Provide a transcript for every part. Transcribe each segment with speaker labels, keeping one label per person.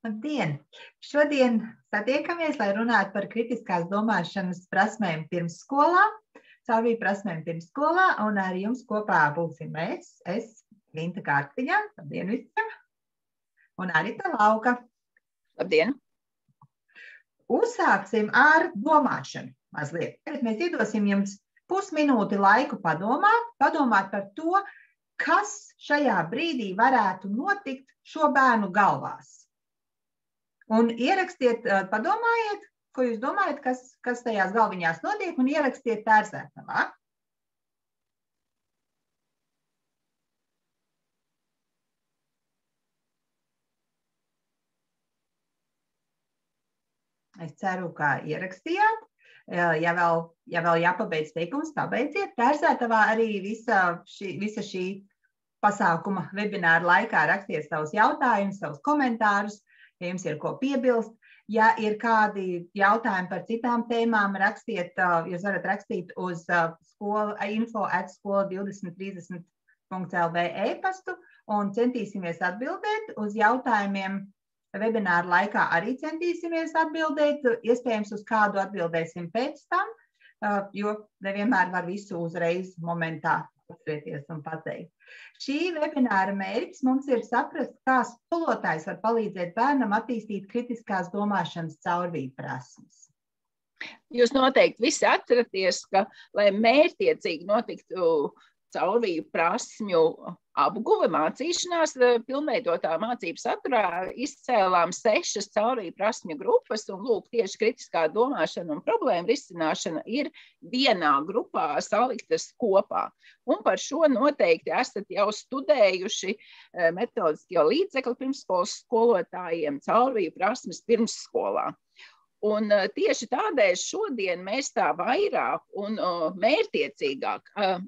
Speaker 1: Labdien! Šodien satiekamies, lai runātu par kritiskās domāšanas prasmēm pirmsskolā, caurvīju prasmēm pirmsskolā, un ar jums kopā būsim es, Ginta Kārtiņa, labdien visiem, un Arita Lauka.
Speaker 2: Labdien!
Speaker 1: Uzsāksim ar domāšanu mazliet. Tagad mēs iedosim jums pusminūti laiku padomāt par to, kas šajā brīdī varētu notikt šo bērnu galvās. Un ierakstiet, padomājiet, ko jūs domājat, kas tajās galviņās notiek, un ierakstiet tērzētavā. Es ceru, ka ierakstījāt. Ja vēl jāpabeidz teikums, pabeidziet. Tērzētavā arī visa šī pasākuma webināra laikā rakstiet savus jautājumus, savus komentārus. Ja jums ir ko piebilst, ja ir kādi jautājumi par citām tēmām, rakstiet, jūs varat rakstīt uz info@skola2030.lv e-pastu un centīsimies atbildēt uz jautājumiem. Webināra laikā arī centīsimies atbildēt, iespējams uz kādu atbildēsim pēc tam, jo nevienmēr var visu uzreiz momentā atcerēties un pateikt. Šī webināra mērķis mums ir saprast, kā skolotājs var palīdzēt bērnam attīstīt kritiskās domāšanas caurvīju prasmes.
Speaker 2: Jūs noteikti visi atceraties, ka, lai mērķtiecīgi notiktu caurvīju prasmju apguve mācīšanās, pilnveidotā mācību saturā izcēlām 6 caurvīju prasmju grupas, un lūk, tieši kritiskā domāšana un problēma risināšana ir vienā grupā saliktas kopā. Un par šo noteikti esat jau studējuši metodisko līdzekli pirmsskolas skolotājiem caurvīju prasmes pirmsskolā. Un tieši tādēļ šodien mēs tā vairāk un mērķtiecīgāk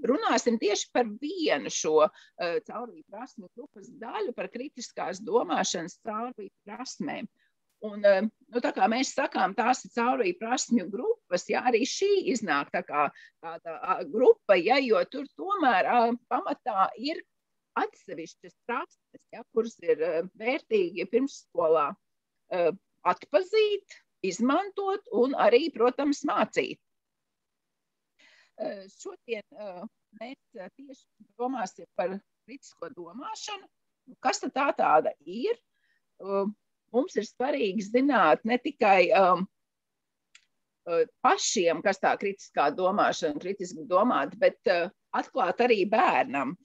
Speaker 2: runāsim tieši par vienu šo caurvīju prasmju grupas daļu, par kritiskās domāšanas caurvīju prasmēm. Un, tā kā mēs sakām, tās ir caurvīju prasmju grupas, ja arī šī iznāk tāda grupa, ja, jo tur tomēr pamatā ir atsevišķas prasmes, ja, kuras ir vērtīgi pirmsskolā atpazīt, izmantot un arī, protams, mācīt. Šodien mēs tieši domāsim par kritisko domāšanu. Kas tad tā tāda ir? Mums ir svarīgi zināt ne tikai pašiem, kas tā kritiskā domāšana, kritiski domāt, bet atklāt arī bērnam,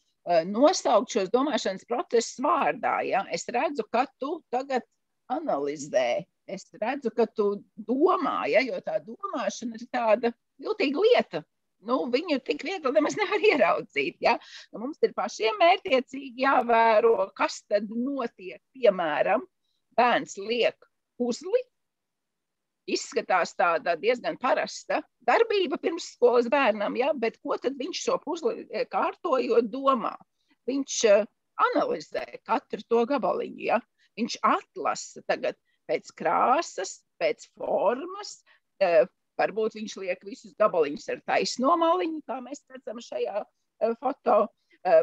Speaker 2: nosaukt šos domāšanas procesus vārdā. Ja? Es redzu, ka tu tagad analizē. Es redzu, ka tu domā, ja, jo tā domāšana ir tāda viltīga lieta. Viņu tik viegli nemaz nevar ieraudzīt. Ja. Mums ir pašiem mērķtiecīgi jāvēro, kas tad notiek. Piemēram, bērns liek puzli. Izskatās tāda diezgan parasta darbība pirmsskolas bērnam, ja, bet ko tad viņš šo puzli kārtojot domā? Viņš analizē katru to gabaliņu. Ja. Viņš atlasa tagad pēc krāsas, pēc formas, varbūt viņš liek visus gabaliņus ar taisno maliņu, kā mēs redzam šajā foto,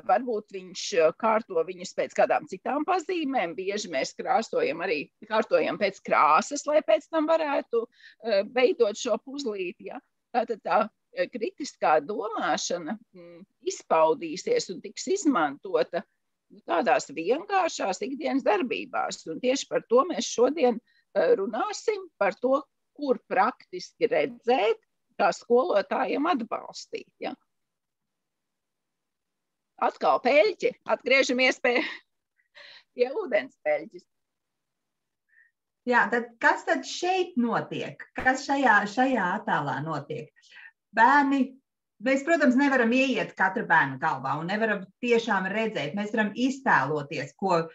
Speaker 2: varbūt viņš kārto viņus pēc kādām citām pazīmēm, bieži mēs kārtojam pēc krāsas, lai pēc tam varētu veidot šo puzlīti. Ja? Tātad tā kritiskā domāšana izpaudīsies un tiks izmantota tādās vienkāršās ikdienas darbībās. Un tieši par to mēs šodien runāsim, par to, kur praktiski redzēt, kā skolotājiem atbalstīt. Ja? Atkal peļķi, atgriežamies pie ūdens peļķis.
Speaker 1: Jā, tad kas tad šeit notiek? Kas šajā attēlā notiek? Bērni. Mēs, protams, nevaram ieiet katra bērna galvā un nevaram tiešām redzēt. Mēs varam iztēloties, ko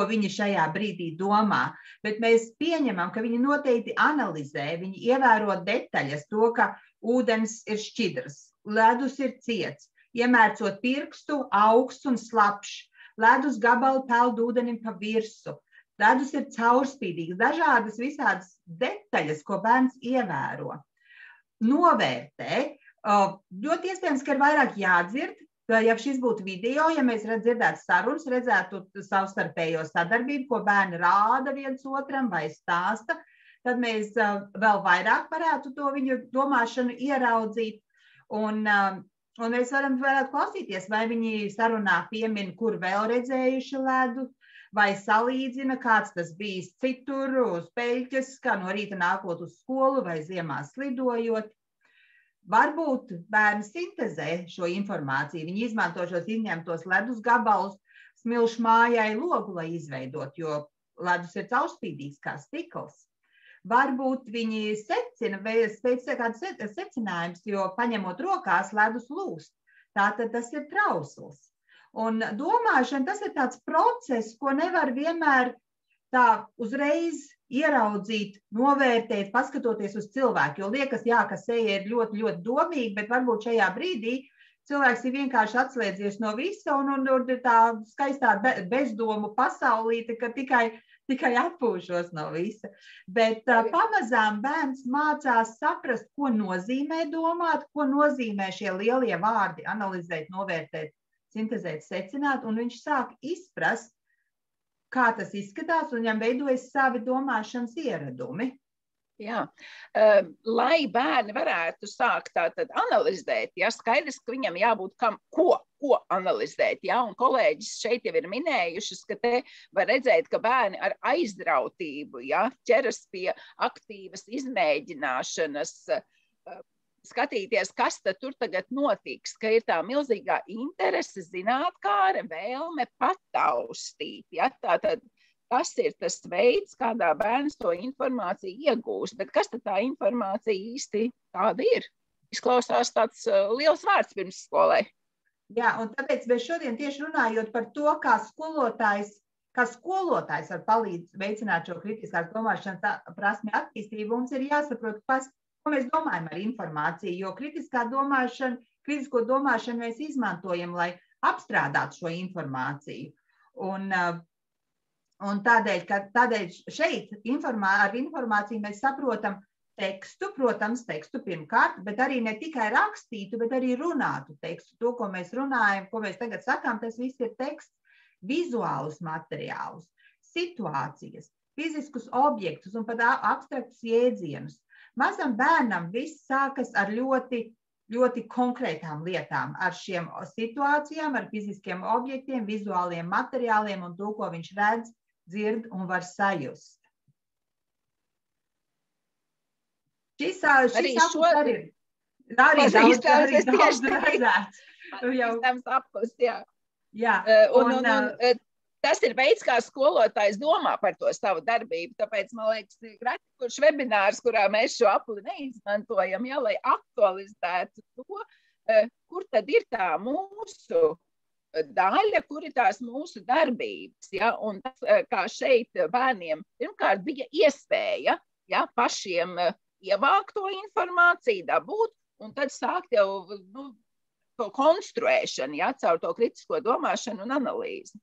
Speaker 1: viņi šajā brīdī domā, bet mēs pieņemam, ka viņi noteikti analizē, viņi ievēro detaļas, to, ka ūdens ir šķidrs, ledus ir ciets, iemērcot pirkstu, augsts un slapšs, ledus gabalu peld ūdenim pa virsu, ledus ir caurspīdīgs, dažādas visādas detaļas, ko bērns ievēro. Novērtē. Ļoti iespējams, ka ir vairāk jādzird, Ja šis būtu video, ja mēs dzirdētu sarunas, redzētu savstarpējo sadarbību, ko bērni rāda viens otram vai stāsta, tad mēs vēl vairāk varētu to viņu domāšanu ieraudzīt. Un mēs varētu klausīties, vai viņi sarunā piemin, kur vēl redzējuši ledu, vai salīdzina, kāds tas bijis citur, uz peļķes, kā no rīta nākot uz skolu vai ziemā slidojot. Varbūt bērni sintezē šo informāciju. Viņi izmanto šos izņemtos ledus gabalus smilšu mājai logu, lai izveidot, jo ledus ir caurspīdīgs kā stikls. Varbūt viņi secina, spēc kāds secinājums, jo paņemot rokās ledus lūst. Tātad tas ir trausls. Un domāšana, tas ir tāds process, ko nevar vienmēr tā uzreiz ieraudzīt, novērtēt, paskatoties uz cilvēku. Jo liekas, jā, ka seja ir ļoti, ļoti domīga, bet varbūt šajā brīdī cilvēks ir vienkārši atslēdzies no visa un ir tā skaistā bezdomu pasaulīte, ka tikai atpūšos no visa. Bet pamazām bērns mācās saprast, ko nozīmē domāt, ko nozīmē šie lielie vārdi analizēt, novērtēt, sintezēt, secināt, un viņš sāk izprast, kā tas izskatās, un viņam veidojas savi domāšanas ieradumi.
Speaker 2: Jā, lai bērni varētu sākt tātad analizēt, ja, skaidrs, ka viņam jābūt ko analizēt, ja, un kolēģis šeit jau ir minējušas, ka te var redzēt, ka bērni ar aizrautību, ja, ķeras pie aktīvas izmēģināšanas, skatīties, kas tad tur tagad notiks, ka ir tā milzīgā interese, zinātkāre, vēlme pataustīt, ja, tātad tas ir tas veids, kādā bērns to informāciju iegūst, bet kas tad tā informācija īsti tāda ir? Izklausās tāds liels vārds pirmsskolai.
Speaker 1: Jā, un tāpēc mēs šodien tieši runājot par to, kā skolotājs var palīdzēt veicināt šo kritiskās domāšanas prasmi attīstību, mums ir jāsaprot, ko mēs domājam ar informāciju, jo kritisko domāšanu mēs izmantojam, lai apstrādātu šo informāciju. Un tādēļ šeit ar informāciju mēs saprotam tekstu, protams, tekstu pirmkārt, bet arī ne tikai rakstītu, bet arī runātu tekstu. To, ko mēs runājam, ko mēs tagad sakām, tas viss ir teksts, vizuālus materiālus, situācijas, fiziskus objektus un pat abstraktus jēdzienus. Mazam bērnam viss sākas ar ļoti, ļoti konkrētām lietām, ar šiem situācijām, ar fiziskiem objektiem, vizuāliem materiāliem un to, ko viņš redz, dzird un var sajust. Šis arī daudz redzēts. Jā.
Speaker 2: Tas ir veids, kā skolotājs domā par to savu darbību, tāpēc, man liekas, kurš webinārs, kurā mēs šo apli neizmantojam, ja, lai aktualizētu to, kur tad ir tā mūsu daļa, kur ir tās mūsu darbības, ja, un tas, kā šeit bērniem pirmkārt bija iespēja, ja, pašiem ievākt to informāciju, dabūt, un tad sākt jau, to konstruēšanu, ja, caur to kritisko domāšanu un analīzi.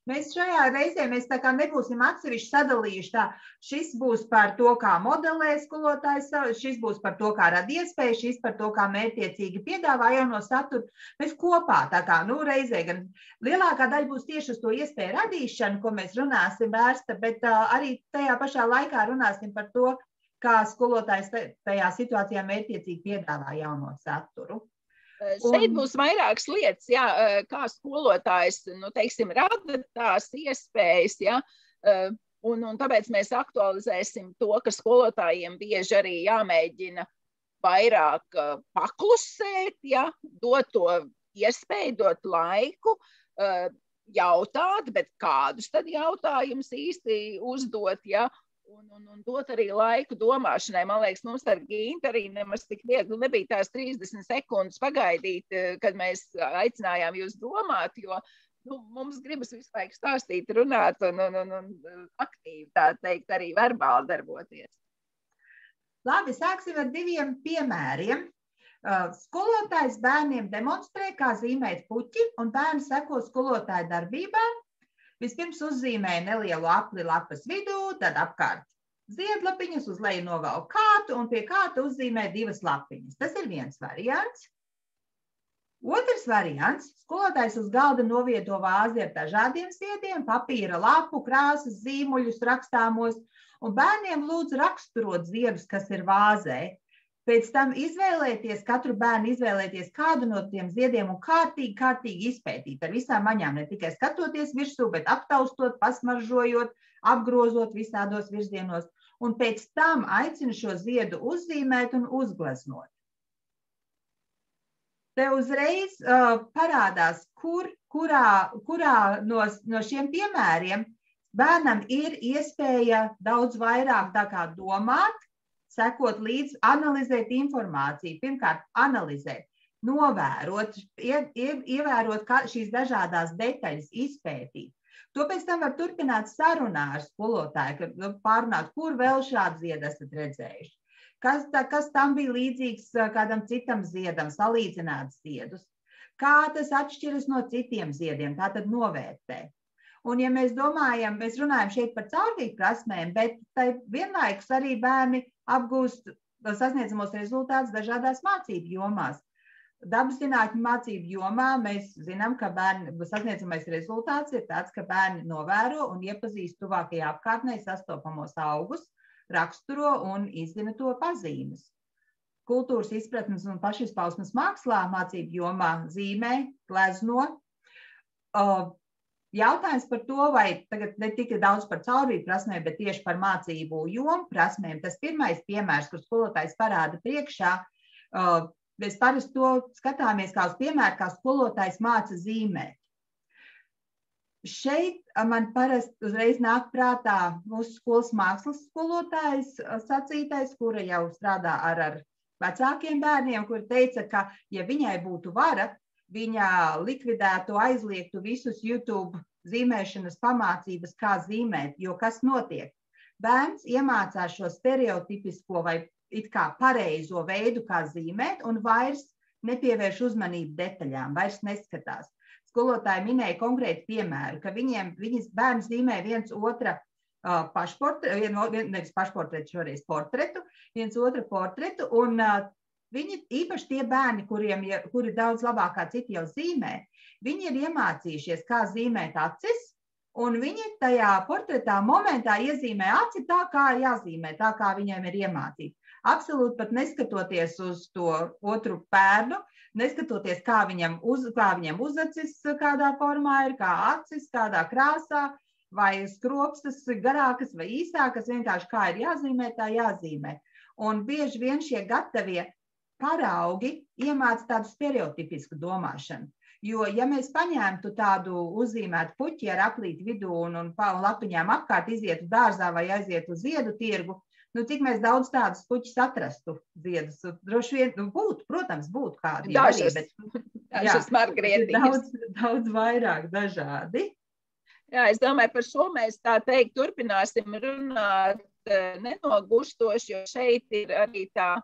Speaker 1: Mēs šajā reizē tā kā nebūsim atsevišķi sadalījuši tā, šis būs par to, kā modelē skolotājs, šis būs par to, kā rada iespēju, šis par to, kā mērķiecīgi piedāvā jauno saturu. Mēs kopā tā kā, reizē gan lielākā daļa būs tieši uz to iespēju radīšanu, ko mēs runāsim vērsta, bet arī tajā pašā laikā runāsim par to, kā skolotājs tajā situācijā mērķiecīgi piedāvā jauno saturu.
Speaker 2: Šeit būs vairākas lietas, jā, kā skolotājs, teiksim, rada tās iespējas, jā, un tāpēc mēs aktualizēsim to, ka skolotājiem bieži arī jāmēģina vairāk paklusēt, jā, dot to iespēju, dot laiku, jautāt, bet kādus tad jautājumus īsti uzdot, jā, un dot arī laiku domāšanai. Man liekas, mums ar Gintu arī nemaz tik viegli nebija tās 30 sekundes pagaidīt, kad mēs aicinājām jūs domāt, jo mums gribas visu laiku stāstīt, runāt un aktīvi, tā teikt, arī verbāli darboties.
Speaker 1: Labi, sāksim ar 2 piemēriem. Skolotājs bērniem demonstrē, kā zīmēt puķi, un bērni seko skolotāja darbībām. Vispirms uzzīmēja nelielu apli lapas vidū, tad apkārt ziedlapiņas, uz leju novelk kātu un pie kāta uzzīmē 2 lapiņas. Tas ir viens variants. Otrs variants – skolotājs uz galda novieto vāzi ar dažādiem ziediem, papīra lapu, krāsas, zīmuļus rakstāmos, un bērniem lūdz raksturot ziedus, kas ir vāzē. Pēc tam katru bērnu izvēlēties kādu no tiem ziediem un kārtīgi izpētīt ar visām maņām, ne tikai skatoties virsū, bet aptaustot, pasmaržojot, apgrozot visādos virzienos, un pēc tam aicina šo ziedu uzzīmēt un uzgleznot. Te uzreiz parādās, kurā no šiem piemēriem bērnam ir iespēja daudz vairāk tā kā domāt, sekot līdz, analizēt informāciju, pirmkārt analizēt, novērot, ievērot šīs dažādās detaļas, izpētīt. To pēc tam var turpināt sarunā ar skolotāju, pārunāt, kur vēl šādu ziedu esat redzējuši. Kas tam bija līdzīgs kādam citam ziedam, salīdzināt ziedus. Kā tas atšķiras no citiem ziediem, tā tad novērtē. Un, ja mēs runājam šeit par caurvīgu prasmēm, bet vienlaikus arī bērni apgūst sasniedzamos rezultātus dažādās mācību jomās. Dabas zinātņu mācību jomā mēs zinām, ka sasniedzamais rezultāts ir tāds, ka bērni novēro un iepazīst tuvākajā apkārtnē sastopamos augus, raksturo un izzina to pazīmes. Kultūras izpratnes un pašizpausmes mākslā mācību jomā zīmē, glezno. Jautājums par to, vai tagad ne tikai daudz par caurvīgu prasmēm, bet tieši par mācību jomu prasmēm. Tas pirmais piemērs, kur skolotājs parāda priekšā, mēs parasti to skatāmies kā uz piemēru, kā skolotājs māca zīmēt. Šeit man parasti uzreiz nāk prātā mūsu skolas mākslas skolotājs sacītais, kura jau strādā ar vecākiem bērniem, kur teica, ka, ja viņai būtu vara, viņa likvidētu, aizliegtu visus YouTube zīmēšanas pamācības, kā zīmēt, jo kas notiek? Bērns iemācās šo stereotipisko vai it kā pareizo veidu, kā zīmēt, un vairs nepievērš uzmanību detaļām, vairs neskatās. Skolotāji minēja konkrēti piemēru, ka viņas bērns zīmē viens otra portretu, un viņi, īpaši tie bērni, kuri daudz labāk kā citi jau zīmē, viņi ir iemācījušies, kā zīmēt acis, un viņi tajā portretā momentā iezīmē aci tā, kā jāzīmē, tā kā viņiem ir iemācīts. Absolūti pat neskatoties uz to otru bērnu, neskatoties, kā viņam uzacis kādā formā ir, kā acis, kādā krāsā, vai skropstas garākas vai īsākas, vienkārši kā ir jāzīmē, tā jāzīmē. Un bieži vien šie gatavie paraugi iemāca tādu stereotipisku domāšanu. Jo, ja mēs paņēmtu tādu uzzīmētu puķi ar aplīti vidū un lapiņām apkārt izietu dārzā vai aizietu uz ziedu tirgu, cik mēs daudz tādus puķus atrastu ziedus? Droši vien būtu, protams, būtu kādi.
Speaker 2: Dažas margrietiņas.
Speaker 1: Daudz vairāk dažādi.
Speaker 2: Jā, es domāju, par šo mēs tā teikt turpināsim runāt nenogurstoši, jo šeit ir arī tā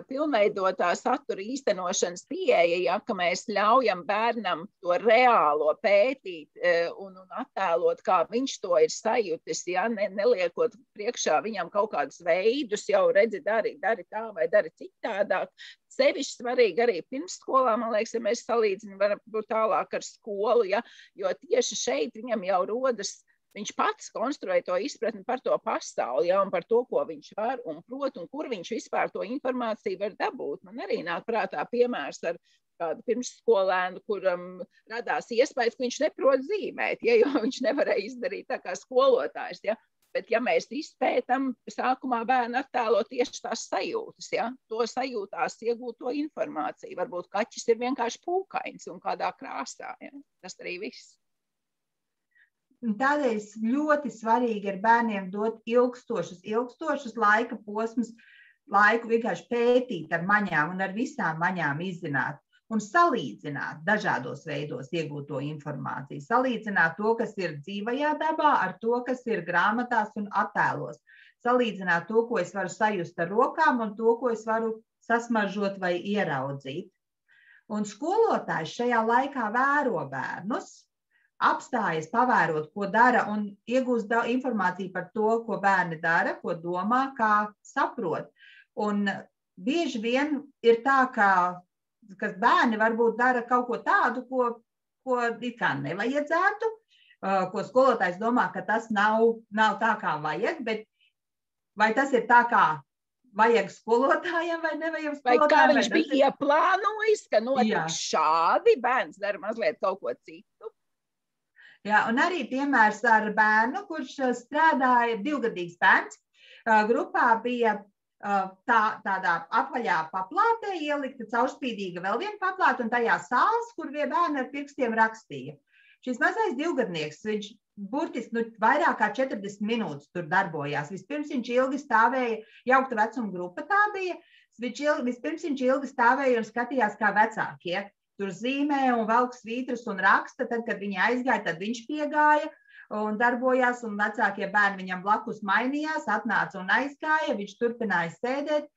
Speaker 2: pilnveidotā satura īstenošanas pieeja, ja, ka mēs ļaujam bērnam to reālo pētīt un attēlot, kā viņš to ir sajūtis, ja, neliekot priekšā viņam kaut kādus veidus, jau redzi, dari tā vai dari citādāk. Sevišķi svarīgi arī pirmsskolā, man liekas, ja mēs salīdzinām, varam būt tālāk ar skolu, ja, jo tieši šeit viņam jau rodas. Viņš pats konstruē to izpratni par to pasauli, ja, un par to, ko viņš var un prot, un kur viņš vispār to informāciju var dabūt. Man arī nāk prātā piemērs ar kādu pirmsskolēnu, kuram radās iespējas, ka viņš neprot zīmēt, ja, jo viņš nevarēja izdarīt tā kā skolotājs. Ja. Bet ja mēs izpētam, sākumā bērnu attēlo tieši tās sajūtas, ja, to sajūtās iegūto informāciju. Varbūt kaķis ir vienkārši pūkains un kādā krāsā. Ja. Tas arī viss.
Speaker 1: Tādēļ ļoti svarīgi ir bērniem dot ilgstošus laika posmus, laiku vienkārši pētīt ar maņām un ar visām maņām izzināt un salīdzināt dažādos veidos iegūto informāciju. Salīdzināt to, kas ir dzīvajā dabā, ar to, kas ir grāmatās un attēlos. Salīdzināt to, ko es varu sajust ar rokām un to, ko es varu sasmaržot vai ieraudzīt. Un skolotājs šajā laikā vēro bērnus, apstājas, pavērot, ko dara un iegūst informāciju par to, ko bērni dara, ko domā, kā saprot. Un bieži vien ir tā, ka kas bērni varbūt dara kaut ko tādu, ko it kā nevajadzētu, ko skolotājs domā, ka tas nav tā, kā vajag, bet vai tas ir tā, kā vajag skolotājiem vai nevajag skolotājiem?
Speaker 2: Vai kā viņš bija ieplānojis, ka notiks šādi, bērns dara mazliet kaut ko citu?
Speaker 1: Jā, un arī piemērs ar bērnu, kurš strādāja 2-gadīgs bērns. Grupā bija tādā apaļā paplātē ielikta caurspīdīga vēl viena paplāte un tajā sāls, kur bērni ar pirkstiem rakstīja. Šis mazais 2-gadnieks, viņš burtiski vairāk kā 40 minūtes tur darbojās. Vispirms viņš ilgi stāvēja, jaukta vecuma grupa tā bija, vispirms viņš ilgi stāvēja un skatījās kā vecākie. Tur zīmē un velk svītras un raksta, tad, kad viņi aizgāja, tad viņš piegāja un darbojās, un vecākie bērni viņam blakus mainījās, atnāca un aizgāja, viņš turpināja sēdēt,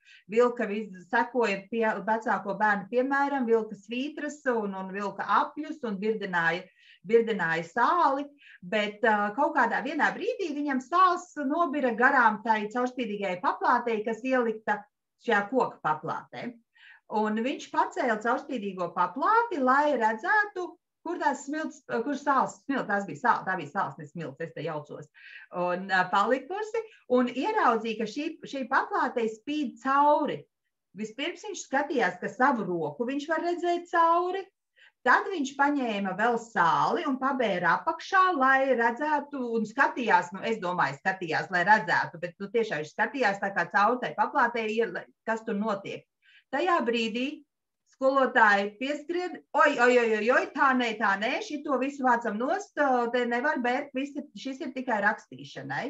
Speaker 1: sekoja vecāko bērnu piemēram, vilka svītras un vilka apļus un birdināja sāli, bet kaut kādā vienā brīdī viņam sāls nobira garām tai caurspīdīgai paplātei, kas ielikta šajā koka paplātē. Un viņš pacēla caurspīdīgo paplāti, lai redzētu, kur sāls smilts, tā bija sāls, ne smilts, es te jaucos, un palikusi, un ieraudzīja, ka šī paplātei spīd cauri. Vispirms viņš skatījās, ka savu roku viņš var redzēt cauri, tad viņš paņēma vēl sāli un pabēra apakšā, lai redzētu, un skatījās, es domāju, lai redzētu, bet tiešām viņš skatījās tā kā cauri tai paplātei, kas tur notiek. Tajā brīdī skolotāji pieskrien, oj, tā nē, šito visu vācam nost, te nevar bērt, šis ir tikai rakstīšanai.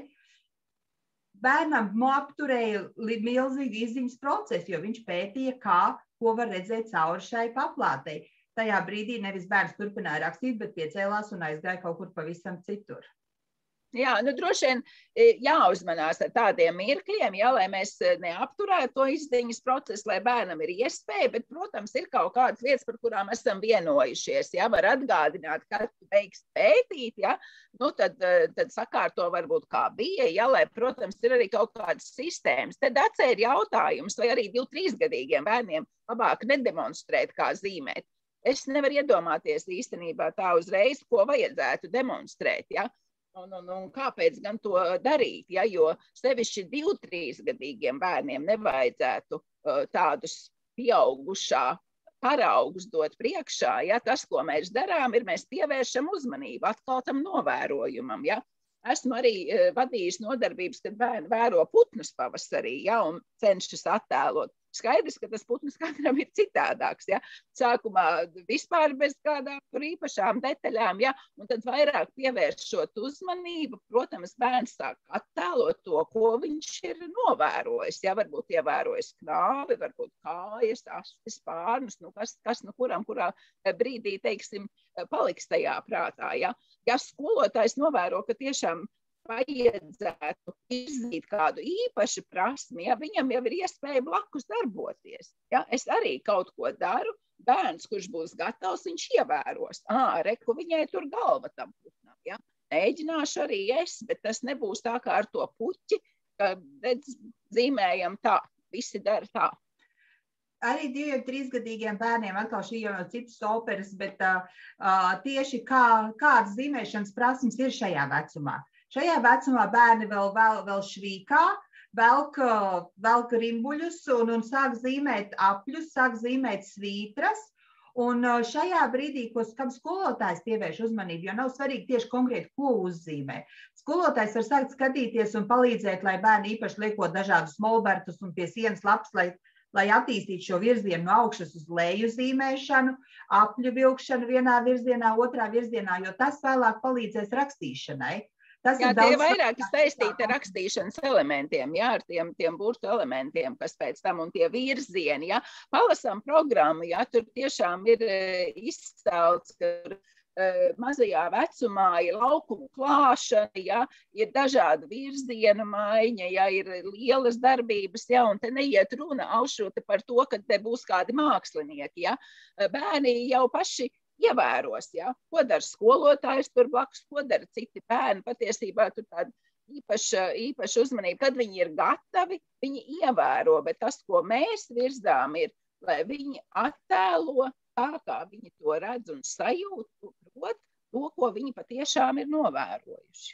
Speaker 1: Bērnam apturēja milzīgi izziņas procesu, jo viņš pētīja, ko var redzēt cauri šai paplātei. Tajā brīdī nevis bērns turpināja rakstīt, bet piecēlās un aizgāja kaut kur pavisam citur.
Speaker 2: Jā, droši vien jāuzmanās ar tādiem mirkļiem, lai mēs neapturētu to izziņas procesu, lai bērnam ir iespēja, bet, protams, ir kaut kādas lietas, par kurām esam vienojušies. Var atgādināt, kad beigs pētīt, tad sakārto varbūt kā bija, lai, protams, ir arī kaut kādas sistēmas. Tad atcer jautājums, vai arī 2-3-gadīgiem bērniem labāk nedemonstrēt, kā zīmēt. Es nevaru iedomāties īstenībā tā uzreiz, ko vajadzētu demonstrēt, Un kāpēc gan to darīt, jo sevišķi 2-3-gadīgiem bērniem nevajadzētu tādus pieaugušā paraugus dot priekšā. Tas, ko mēs darām, ir mēs pievēršam uzmanību atkal tam novērojumam. Esmu arī vadījis nodarbības, kad bērni vēro putnus pavasarī un cenšas attēlot. Skaidrs, ka tas putns katram ir citādāks. Sākumā vispār bez kādām īpašām detaļām, un tad vairāk pievēršot uzmanību, protams, bērns sāk attēlot to, ko viņš ir novērojis. Varbūt ievērojis knābi, varbūt kājas, astes, spārnus, kas kuram, kurā brīdī, teiksim, paliks tajā prātā. Ja skolotājs novēro, ka tiešām vajadzētu izzīt kādu īpašu prasmi, viņam jau ir iespēja blakus darboties. Es arī kaut ko daru, bērns, kurš būs gatavs, viņš ievēros. Reku, viņai tur galva tam putnam. Mēģināšu arī es, bet tas nebūs tā kā ar to puķi, ka zīmējam tā, visi dara tā.
Speaker 1: Arī 2-3-gadīgiem bērniem atkal šī jau no citas operas, bet tieši kādas zīmēšanas prasmes ir šajā vecumā. Šajā vecumā bērni vēl švīkā, velk rimbuļus un sāk zīmēt apļus, sāk zīmēt svītras. Un šajā brīdī, kam skolotājs pievērš uzmanību, jo nav svarīgi tieši konkrēti, ko uzzīmē. Skolotājs var sākt skatīties un palīdzēt, lai bērni īpaši liekot dažādus molbertus un pie sienas lapas, lai attīstītu šo virzienu no augšas uz leju zīmēšanu, apļu vilkšanu vienā virzienā, otrā virzienā, jo tas vēlāk palīdzēs rakstīšanai.
Speaker 2: Tie ir vairāk saistīti ar rakstīšanas elementiem, ar tiem burtu elementiem, kas pēc tam un tie virzieni. Palasām programmu, tur tiešām ir izcelts, ka mazajā vecumā ir laukumu klāšana, ir dažāda virziena maiņa, ir lielas darbības, un te neiet runa aušrota par to, ka te būs kādi mākslinieki. Bērni jau paši ievēros, ko dara skolotājs tur blakus, ko dara citi bērni. Patiesībā tur tāda īpaša uzmanība. Kad viņi ir gatavi, viņi ievēro, bet tas, ko mēs virzām, ir, lai viņi attēlo tā, kā viņi to redz un sajūt, prot to, ko viņi patiešām ir novērojuši.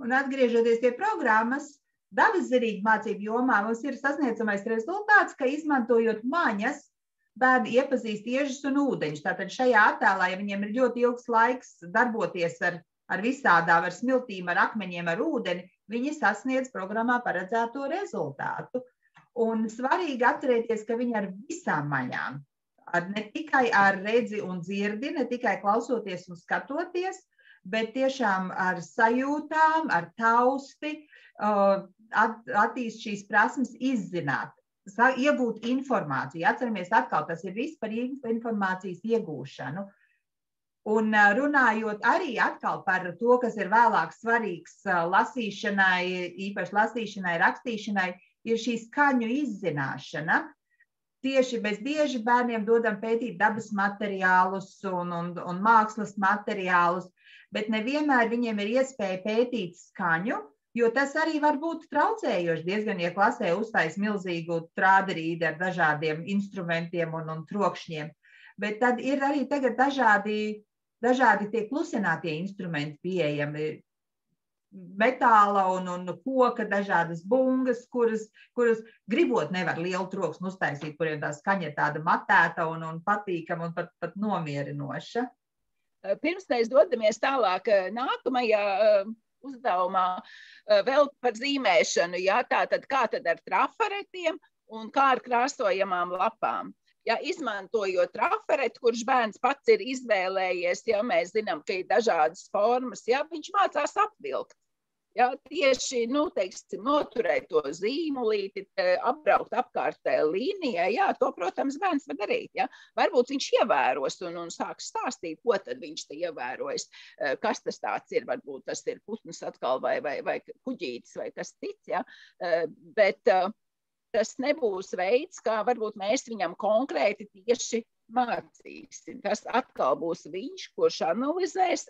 Speaker 1: Un atgriežoties pie programmas, dabas zinību mācību jomā mums ir sasniedzamais rezultāts, ka izmantojot maņas, bērni iepazīst iežus un ūdeņus. Tātad šajā attēlā, ja viņiem ir ļoti ilgs laiks darboties ar visādām, ar smiltīm, ar akmeņiem, ar ūdeni, viņi sasniedz programmā paredzēto rezultātu. Un svarīgi atcerēties, ka viņi ar visām maņām, ne tikai ar redzi un dzirdi, ne tikai klausoties un skatoties, bet tiešām ar sajūtām, ar tausti, attīst šīs prasmes izzināt, iegūt informāciju. Atceramies atkal, tas ir viss par informācijas iegūšanu. Un runājot arī atkal par to, kas ir vēlāk svarīgs lasīšanai, īpaši lasīšanai, rakstīšanai, ir šī skaņu izzināšana. Tieši mēs bieži bērniem dodam pētīt dabas materiālus un mākslas materiālus, bet nevienmēr viņiem ir iespēja pētīt skaņu, jo tas arī var būt traucējoši diezgan, ja klasē uztais milzīgu trāderīdi ar dažādiem instrumentiem un trokšņiem. Bet tad ir arī tagad dažādi tie klusinātie instrumenti pieejami, metāla un koka, dažādas bungas, kuras gribot nevar lielu troksni uztaisīt, kuriem tā skaņa ir tāda matēta un patīkama un pat nomierinoša.
Speaker 2: Pirms mēs dodamies tālāk nākamajā uzdevumā vēl par zīmēšanu, jā, tātad kā tad ar trafaretiem un kā ar krāsojamām lapām. Ja izmantojot trafaretu, kurš bērns pats ir izvēlējies, ja mēs zinām, ka ir dažādas formas, ja viņš mācās apvilkt. Ja, tieši, teiksim, noturēt to zīmulīti, apbraukt apkārtē līnijai, jā, to, protams, bērns var darīt. Ja. Varbūt viņš ievēros un sāks stāstīt, ko tad viņš te ievērojas, kas tas tāds ir, varbūt tas ir putns atkal vai kuģītis vai kas cits, ja. Bet tas nebūs veids, kā varbūt mēs viņam konkrēti tieši mācīsim. Tas atkal būs viņš, kurš analizēs,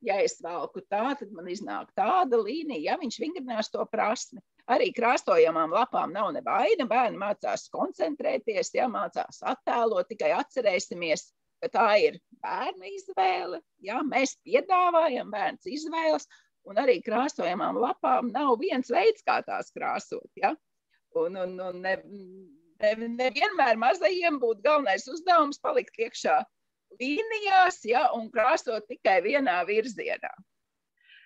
Speaker 2: ja es valku tā, tad man iznāk tāda līnija, ja viņš vingrinās to prasmi. Arī krāsojamām lapām nav nevaina, bērni mācās koncentrēties, ja mācās attēlot, tikai atcerēsimies, ka tā ir bērna izvēle, ja mēs piedāvājam bērns izvēles, un arī krāsojamām lapām nav viens veids, kā tās krāsot, ja. Nevienmēr mazajiem būtu galvenais uzdevums palikt iekšā līnijās, ja, un krāsot tikai vienā virzienā.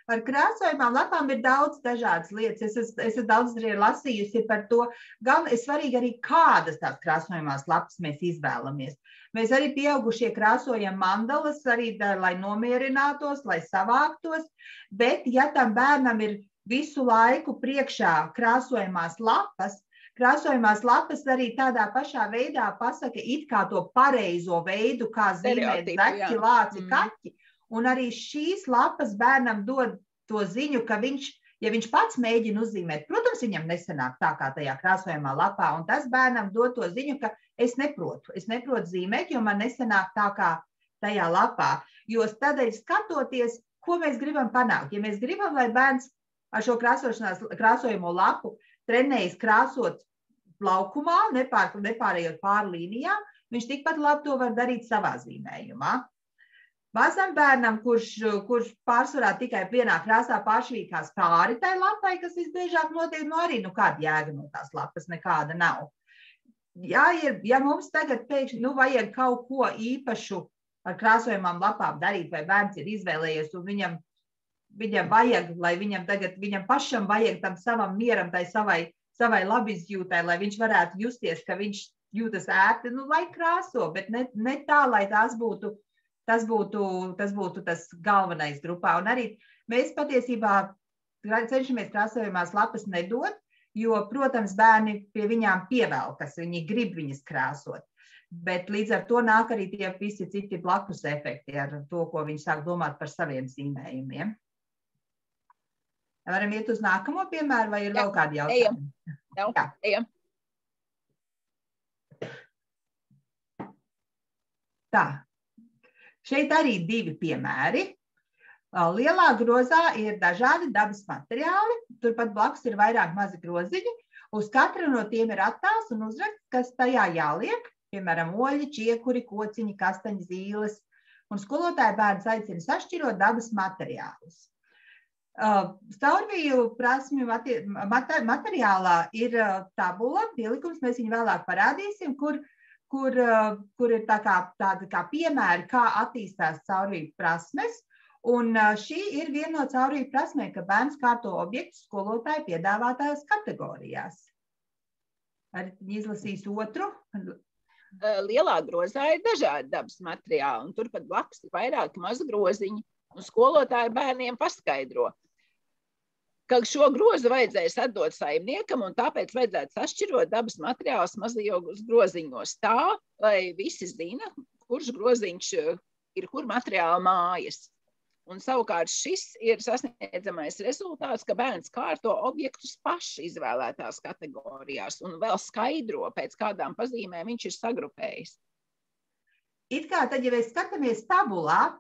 Speaker 1: Par krāsojumām lapām ir daudz dažādas lietas. Es esmu daudz lasījusi par to. Gan ir svarīgi arī, kādas tās krāsojumās lapas mēs izvēlamies. Mēs arī pieaugušie krāsojam mandalas, arī lai nomierinātos, lai savāktos, bet ja tam bērnam ir visu laiku priekšā krāsojumās lapas arī tādā pašā veidā pasaka it kā to pareizo veidu, kā zīmēt zaķi, lāci, kaķi. Un arī šīs lapas bērnam dod to ziņu, ka ja viņš pats mēģina uzzīmēt, protams, viņam nesanāk tā kā tajā krāsojumā lapā, un tas bērnam dod to ziņu, ka es neprotu zīmēt, jo man nesanāk tā kā tajā lapā. Jo tādēļ skatoties, ko mēs gribam panākt. Ja mēs gribam, lai bērns ar šo krāsojamo lapu trenējas krāsot laukumā, nepārējot pāri līnijām, viņš tikpat labi to var darīt savā zīmējumā. Mazam bērnam, kurš pārsvarā tikai vienā krāsā pāršvīkās pāri tai lapai, kas visbiežāk notiek, arī kāda jēga no tās lapas nekāda nav. Ja mums tagad pēkšņi vajag kaut ko īpašu ar krāsojumām lapām darīt, vai bērns ir izvēlējies un viņam vajag, lai viņam pašam vajag tam savam mieram, tai savai labizjūtai, lai viņš varētu justies, ka viņš jūtas ērti, lai krāso, bet ne tā, lai tas būtu tas galvenais grupā. Un arī mēs patiesībā cenšamies krāsojumās lapas nedot, jo, protams, bērni pie viņām pievelkas, viņi grib viņas krāsot. Bet līdz ar to nāk arī tie visi citi blakus efekti ar to, ko viņi sāk domāt par saviem zīmējumiem. Varam iet uz nākamo piemēru, vai ir vēl kādi jautājumi?
Speaker 2: Ejam.
Speaker 1: Tā. Šeit arī 2 piemēri. Lielā grozā ir dažādi dabas materiāli, turpat blakus ir vairāk mazi groziņi, Uz katru no tiem ir attēls un uzraksts, kas tajā jāliek, piemēram, oļi, čiekuri, kociņi, kastaņi, zīles, un skolotāja bērns aicina sašķirot dabas materiālus. Caurviju prasmju materiālā ir tabula, pielikums, mēs viņu vēlāk parādīsim, kur ir tāda kā piemēri, kā attīstās caurviju prasmes. Un šī ir viena no caurviju prasmēm, ka bērns kārto objektu skolotāju piedāvātājās kategorijās. Arī izlasīs otru.
Speaker 2: Lielā grozā ir dažādi dabas materiāli, un turpat blakus ir vairāki mazi groziņi, un skolotāji bērniem paskaidro, ka šo grozu vajadzēs atdot saimniekam, un tāpēc vajadzētu sašķirot dabas materiālus mazajos groziņos tā, lai visi zina, kurš groziņš ir kur materiāla mājas. Un savukārt šis ir sasniedzamais rezultāts, ka bērns kārto objektus paši izvēlētās kategorijās un vēl skaidro, pēc kādām pazīmēm viņš ir sagrupējis.
Speaker 1: It kā tad, ja mēs skatāmies tabulā,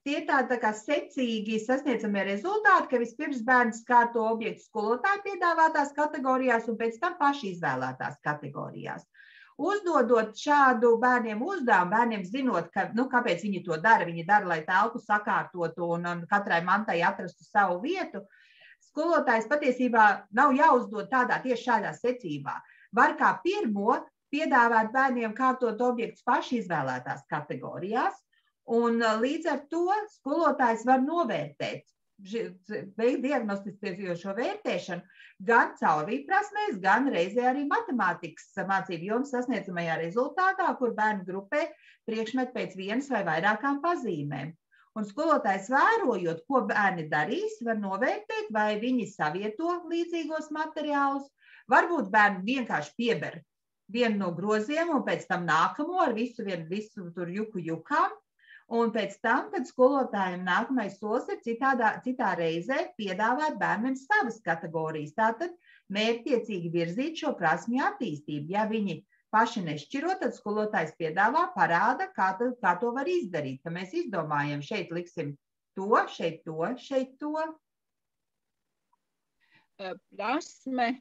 Speaker 1: tie tā kā secīgi sasniedzamie rezultāti, ka vispirms bērns kārto objektus skolotāju piedāvātās kategorijās un pēc tam paši izvēlētās kategorijās. Uzdodot šādu bērniem uzdevumu, bērniem zinot, kāpēc viņi to dara, viņi dara, lai telpu sakārtotu un katrai mantai atrastu savu vietu, skolotājs patiesībā nav jāuzdod tieši šādā secībā. Var kā pirmo piedāvāt bērniem kārtot objektus paši izvēlētās kategorijās, un līdz ar to skolotājs var novērtēt, veikt diagnostiskojošo vērtēšanu gan caurviju prasmēs, gan reizē arī matemātikas mācību jomas sasniedzamajā rezultātā, kur bērni grupē priekšmetu pēc vienas vai vairākām pazīmēm. Un skolotājs vērojot, ko bērni darīs, var novērtēt, vai viņi savieto līdzīgos materiālus. Varbūt bērni vienkārši pieber vienu no groziem un pēc tam nākamo ar visu tur jukām. Un pēc tam, kad skolotājiem nākamais solis ir citā reizē piedāvāt bērniem savas kategorijas. Tātad mērķtiecīgi virzīt šo prasmju attīstību. Ja viņi paši nešķiro, tad skolotājs piedāvā, parāda, kā to var izdarīt. Ka mēs izdomājam, šeit liksim to, šeit to, šeit to.
Speaker 2: Prasme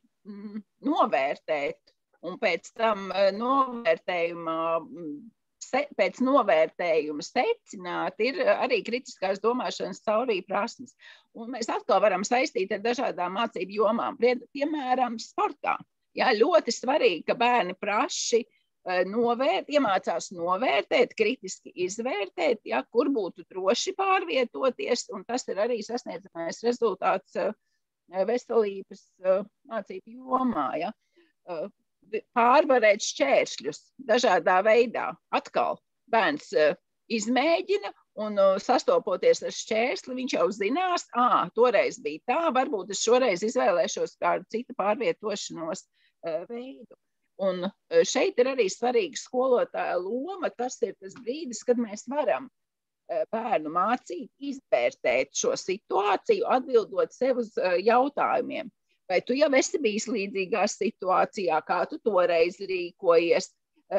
Speaker 2: novērtēt un pēc tam pēc novērtējuma secināt ir arī kritiskās domāšanas caurviju prasmes. Un mēs atkal varam saistīt ar dažādām mācību jomām. Piemēram, sportā. Jā, ļoti svarīgi, ka bērni praši iemācās novērtēt, kritiski izvērtēt, ja, kur būtu droši pārvietoties, un tas ir arī sasniedzamais rezultāts veselības mācību jomā. Ja. Pārvarēt šķēršļus dažādā veidā. Atkal bērns izmēģina un sastopoties ar šķērsli, viņš jau zinās, toreiz bija tā, varbūt es šoreiz izvēlēšos kādu citu pārvietošanos veidu. Un šeit ir arī svarīga skolotāja loma, tas ir tas brīdis, kad mēs varam bērnu mācīt, izvērtēt šo situāciju, atbildot sev uz jautājumiem. Vai tu jau esi bijis līdzīgā situācijā, kā tu toreiz rīkojies,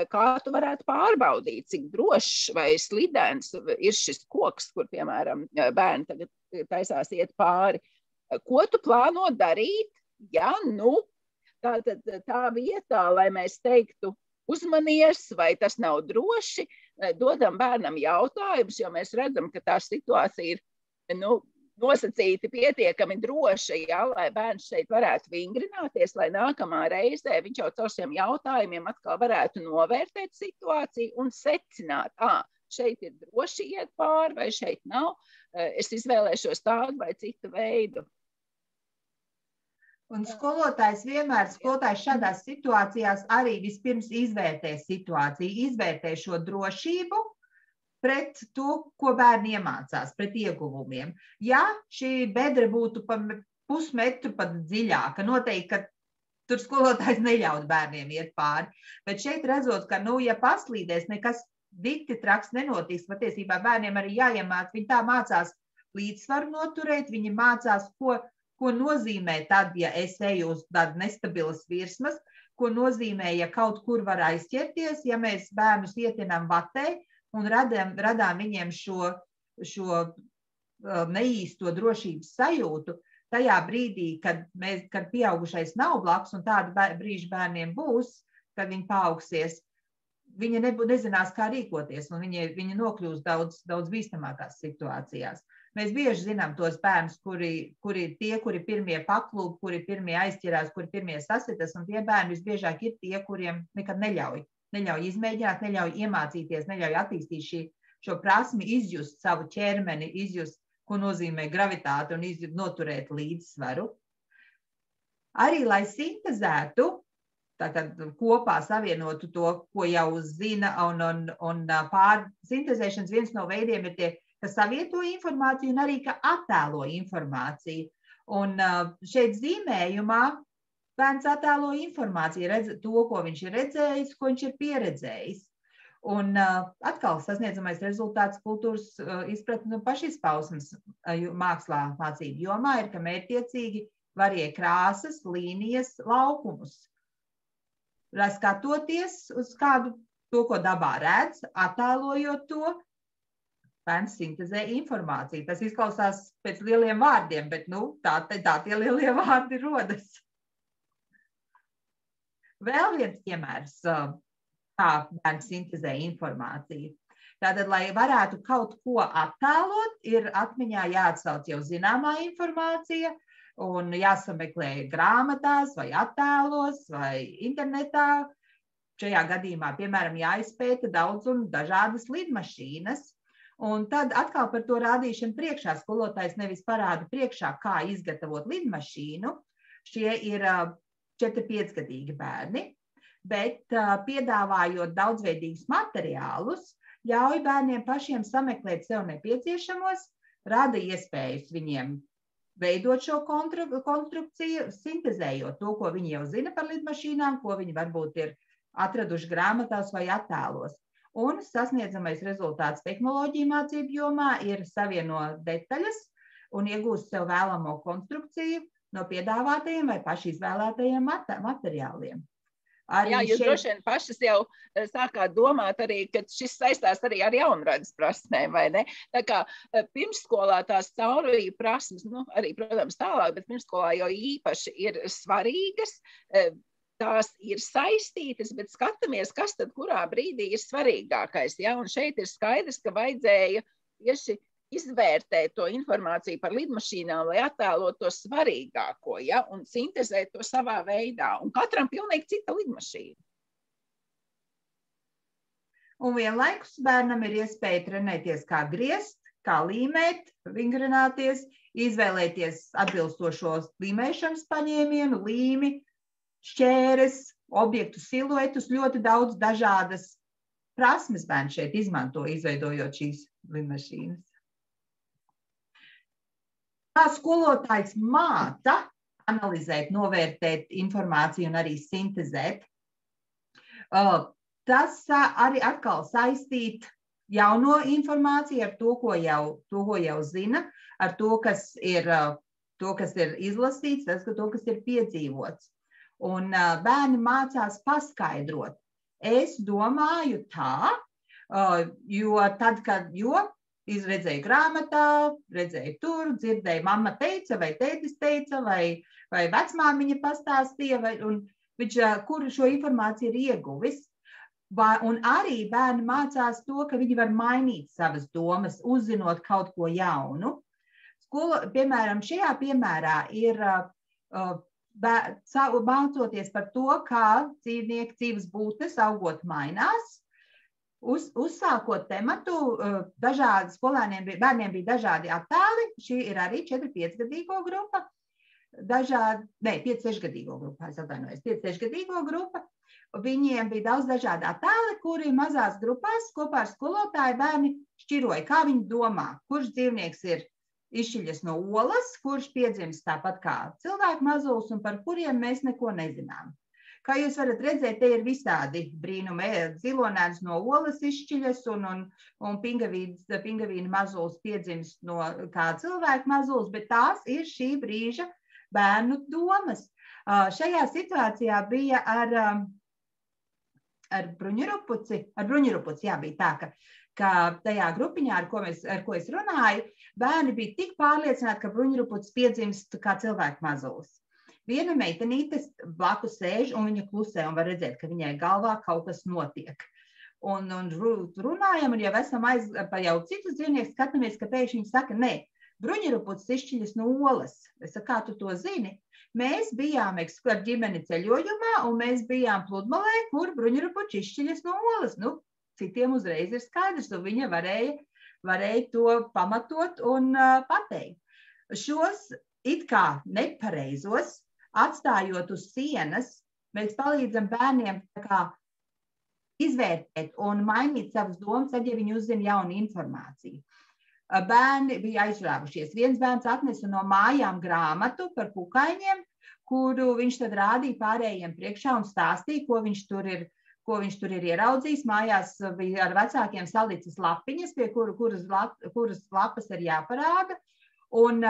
Speaker 2: kā tu varētu pārbaudīt, cik drošs vai slidens ir šis koks, kur, piemēram, bērni tagad taisās iet pāri. Ko tu plāno darīt, ja, tā vietā, lai mēs teiktu, uzmanies, vai tas nav droši, dodam bērnam jautājumus, jo mēs redzam, ka tā situācija ir, nosacīti pietiekami droša, ja, lai bērns šeit varētu vingrināties, lai nākamā reizē viņš jau caur šiem jautājumiem atkal varētu novērtēt situāciju un secināt, šeit ir droši iet pāri vai šeit nav, es izvēlēšos tādu vai citu veidu.
Speaker 1: Un skolotājs šādās situācijās arī vispirms izvērtē situāciju, izvērtē šo drošību, pret to, ko bērni iemācās, pret ieguvumiem. Ja šī bedra būtu pa pusmetru pat dziļāka, noteikti, ka tur skolotājs neļaut bērniem iet pāri. Bet šeit redzot, ka, ja paslīdēs, nekas dikti traks nenotiks, patiesībā bērniem arī jāiemāc, viņi tā mācās līdzsvaru noturēt, viņi mācās, ko nozīmē tad, ja es eju uz tādu nestabilas virsmas, ko nozīmē, ja kaut kur var aizķerties, ja mēs bērnus ietinām vatē, un radām viņiem šo neīsto drošības sajūtu, tajā brīdī, kad pieaugušais nav blakus un tāda brīža bērniem būs, kad viņi paaugsies, viņi nezinās, kā rīkoties, un viņi nokļūst daudz bīstamākās situācijās. Mēs bieži zinām tos bērnus, kuri pirmie paklūp, kuri pirmie aizķirās, kuri pirmie sasitas, un tie bērni visbiežāk ir tie, kuriem nekad neļauj izmēģināt, neļauj iemācīties, neļauj attīstīt šo prasmi, izjust savu ķermeni, izjust, ko nozīmē gravitāte un noturēt līdzsvaru. Arī, lai sintezētu, tātad kopā savienotu to, ko jau zina, un sintezēšanas viens no veidiem ir tie, kas savieto informāciju un arī, ka attēlo informāciju. Un šeit zīmējumā bērns attēlo informāciju, redz to, ko viņš ir redzējis, ko viņš ir pieredzējis. Un atkal sasniedzamais rezultāts kultūras izpratne pašizpausmes mākslā mācību jomā ir, ka mērķtiecīgi varie krāsas, līnijas, laukumus. Skatoties uz kādu to, ko dabā redz, attēlojot to, bērns sintezē informāciju. Tas izklausās pēc lieliem vārdiem, bet tā tie lielie vārdi rodas. Vēl viens piemērs, kā bērns sintezē informāciju. Tātad, lai varētu kaut ko attēlot, ir atmiņā jāatsauc jau zināmā informācija un jāsameklē grāmatās vai attēlos vai internetā. Šajā gadījumā, piemēram, jāizpēta daudz un dažādas lidmašīnas. Un tad atkal par to rādīšanu priekšā skolotājs nevis parāda priekšā, kā izgatavot lidmašīnu. Šie ir 4-5 gadīgi bērni, bet piedāvājot daudzveidīgus materiālus, ļauj bērniem pašiem sameklēt sev nepieciešamos, rada iespējas viņiem veidot šo konstrukciju, sintezējot to, ko viņi jau zina par lidmašīnām, ko viņi varbūt ir atraduši grāmatās vai attēlos. Un sasniedzamais rezultāts tehnoloģiju mācību jomā ir savienot detaļas un iegūst sev vēlamo konstrukciju no piedāvātajiem vai paši izvēlētajiem materiāliem.
Speaker 2: Jā, jūs droši vien pašas jau sākāt domāt arī, ka šis saistās arī ar jaunradas prasmēm, vai ne? Tā kā pirmsskolā tās caurviju prasmes, arī, protams, tālāk, bet pirmsskolā jau īpaši ir svarīgas, tās ir saistītas, bet skatāmies, kas tad kurā brīdī ir svarīgākais. Ja? Un šeit ir skaidrs, ka vajadzēja tieši izvērtēt to informāciju par lidmašīnām, lai attēlot to svarīgāko, ja? Un sintezēt to savā veidā. Un katram pilnīgi cita lidmašīna.
Speaker 1: Un vienlaikus bērnam ir iespēja trenēties, kā griezt, kā līmēt, vingrināties, izvēlēties atbilstošos līmēšanas paņēmienu, līmi, šķēres, objektu siluetus, ļoti daudz dažādas prasmes bērni šeit izmanto, izveidojot šīs lidmašīnas. Kā skolotājs māca analizēt, novērtēt informāciju un arī sintezēt, tas arī atkal saistīt jauno informāciju ar to, ko jau zina, ar to, kas ir izlasīts, to, kas ir piedzīvots. Un bērni mācās paskaidrot. Es domāju tā, jo izredzēju grāmatā, redzēju tur, dzirdēju, mamma teica, vai tētis teica, vai vecmāmiņa pastāstīja, kur šo informāciju ir ieguvis. Un arī bērni mācās to, ka viņi var mainīt savas domas, uzzinot kaut ko jaunu. Piemēram, šajā piemērā ir mācoties par to, kā dzīvnieki, dzīves būtnes augot mainās. Uzsākot tematu, bērniem bija dažādi attēli, šī ir arī 4-5 gadīgo grupa, 5-6 gadīgo grupa, 5-6 gadīgo grupa, viņiem bija daudz dažādi attēli, kuri mazās grupās kopā ar skolotāju bērni šķiroja, kā viņi domā, kurš dzīvnieks ir izšķiļas no olas, kurš piedzimst tāpat kā cilvēku mazulis un par kuriem mēs neko nezinām. Kā jūs varat redzēt, te ir visādi brīnumi. Zilonēns no olas izšķiļas un pingavīna mazulis piedzimst no kā cilvēku mazulis, bet tās ir šī brīža bērnu domas. Šajā situācijā bija ar bruņurupuci, jā, bija tā, ka ka tajā grupiņā, ar ko es runāju, bērni bija tik pārliecināti, ka bruņurupucis piedzimst kā cilvēku mazulis. Viena meitenīte blakus sēž un viņa klusē un var redzēt, ka viņai galvā kaut kas notiek. Un runājam, un jau esam jau citus dzīvniekus skatāmies, ka pēkšņi viņi saka, nē, bruņurupucis izšķiļas no olas. Es saku, kā tu to zini? Mēs bijām ar ģimeni ceļojumā, un mēs bijām pludmalē, kur bruņurupucis izšķiļas no olas. Nu, citiem uzreiz ir skaidrs, un viņa varēja to pamatot un pateikt. Šos it kā nepareizos, atstājot uz sienas, mēs palīdzam bērniem izvērtēt un mainīt savas domas, tad, ja viņi uzzina jaunu informāciju. Bērni bija aizrāvušies. Viens bērns atnesa no mājām grāmatu par kukaiņiem, kuru viņš tad rādīja pārējiem priekšā un stāstīja, ko viņš tur ir ieraudzījis. Mājās bija ar vecākiem salicis lapiņas, pie kuras lapas ir jāparāda. Un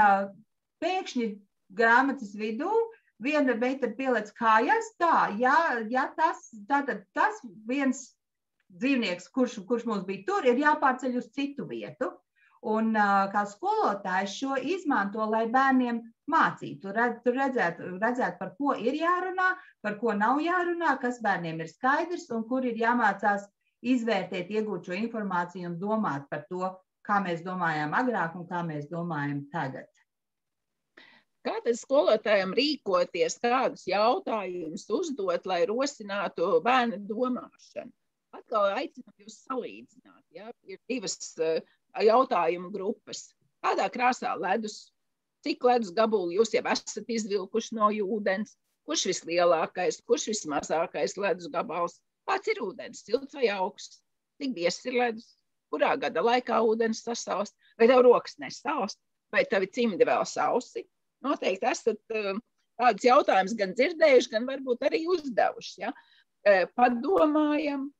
Speaker 1: pēkšņi grāmatas vidū viena meitene pieliec kājās tā, ja tas viens dzīvnieks, kurš mums bija tur, ir jāpārceļ uz citu vietu. Un kā skolotājs šo izmanto, lai bērniem mācītu. Tur redzētu, par ko ir jārunā, par ko nav jārunā, kas bērniem ir skaidrs un kur ir jāmācās izvērtēt, iegūt šo informāciju un domāt par to, kā mēs domājām agrāk un kā mēs domājam tagad.
Speaker 2: Kā tad skolotājiem rīkoties, kādus jautājumus uzdot, lai rosinātu bērnu domāšanu? Atkal aicinām jūs salīdzināt. Ja? Ir divas jautājumu grupas. Kādā krāsā ledus? Cik ledus gabuli jūs jau esat izvilkuši no ūdens? Kurš vislielākais, kurš vismazākais ledus gabals? Kāds ir ūdens, silts vai augsts? Cik biezs ir ledus? Kurā gada laikā ūdens sasalst? Vai tev rokas nesalst? Vai tavi cimdi vēl sausi? Noteikti esat tādus jautājumus gan dzirdējuši, gan varbūt arī uzdevuši. Ja? Padomājam,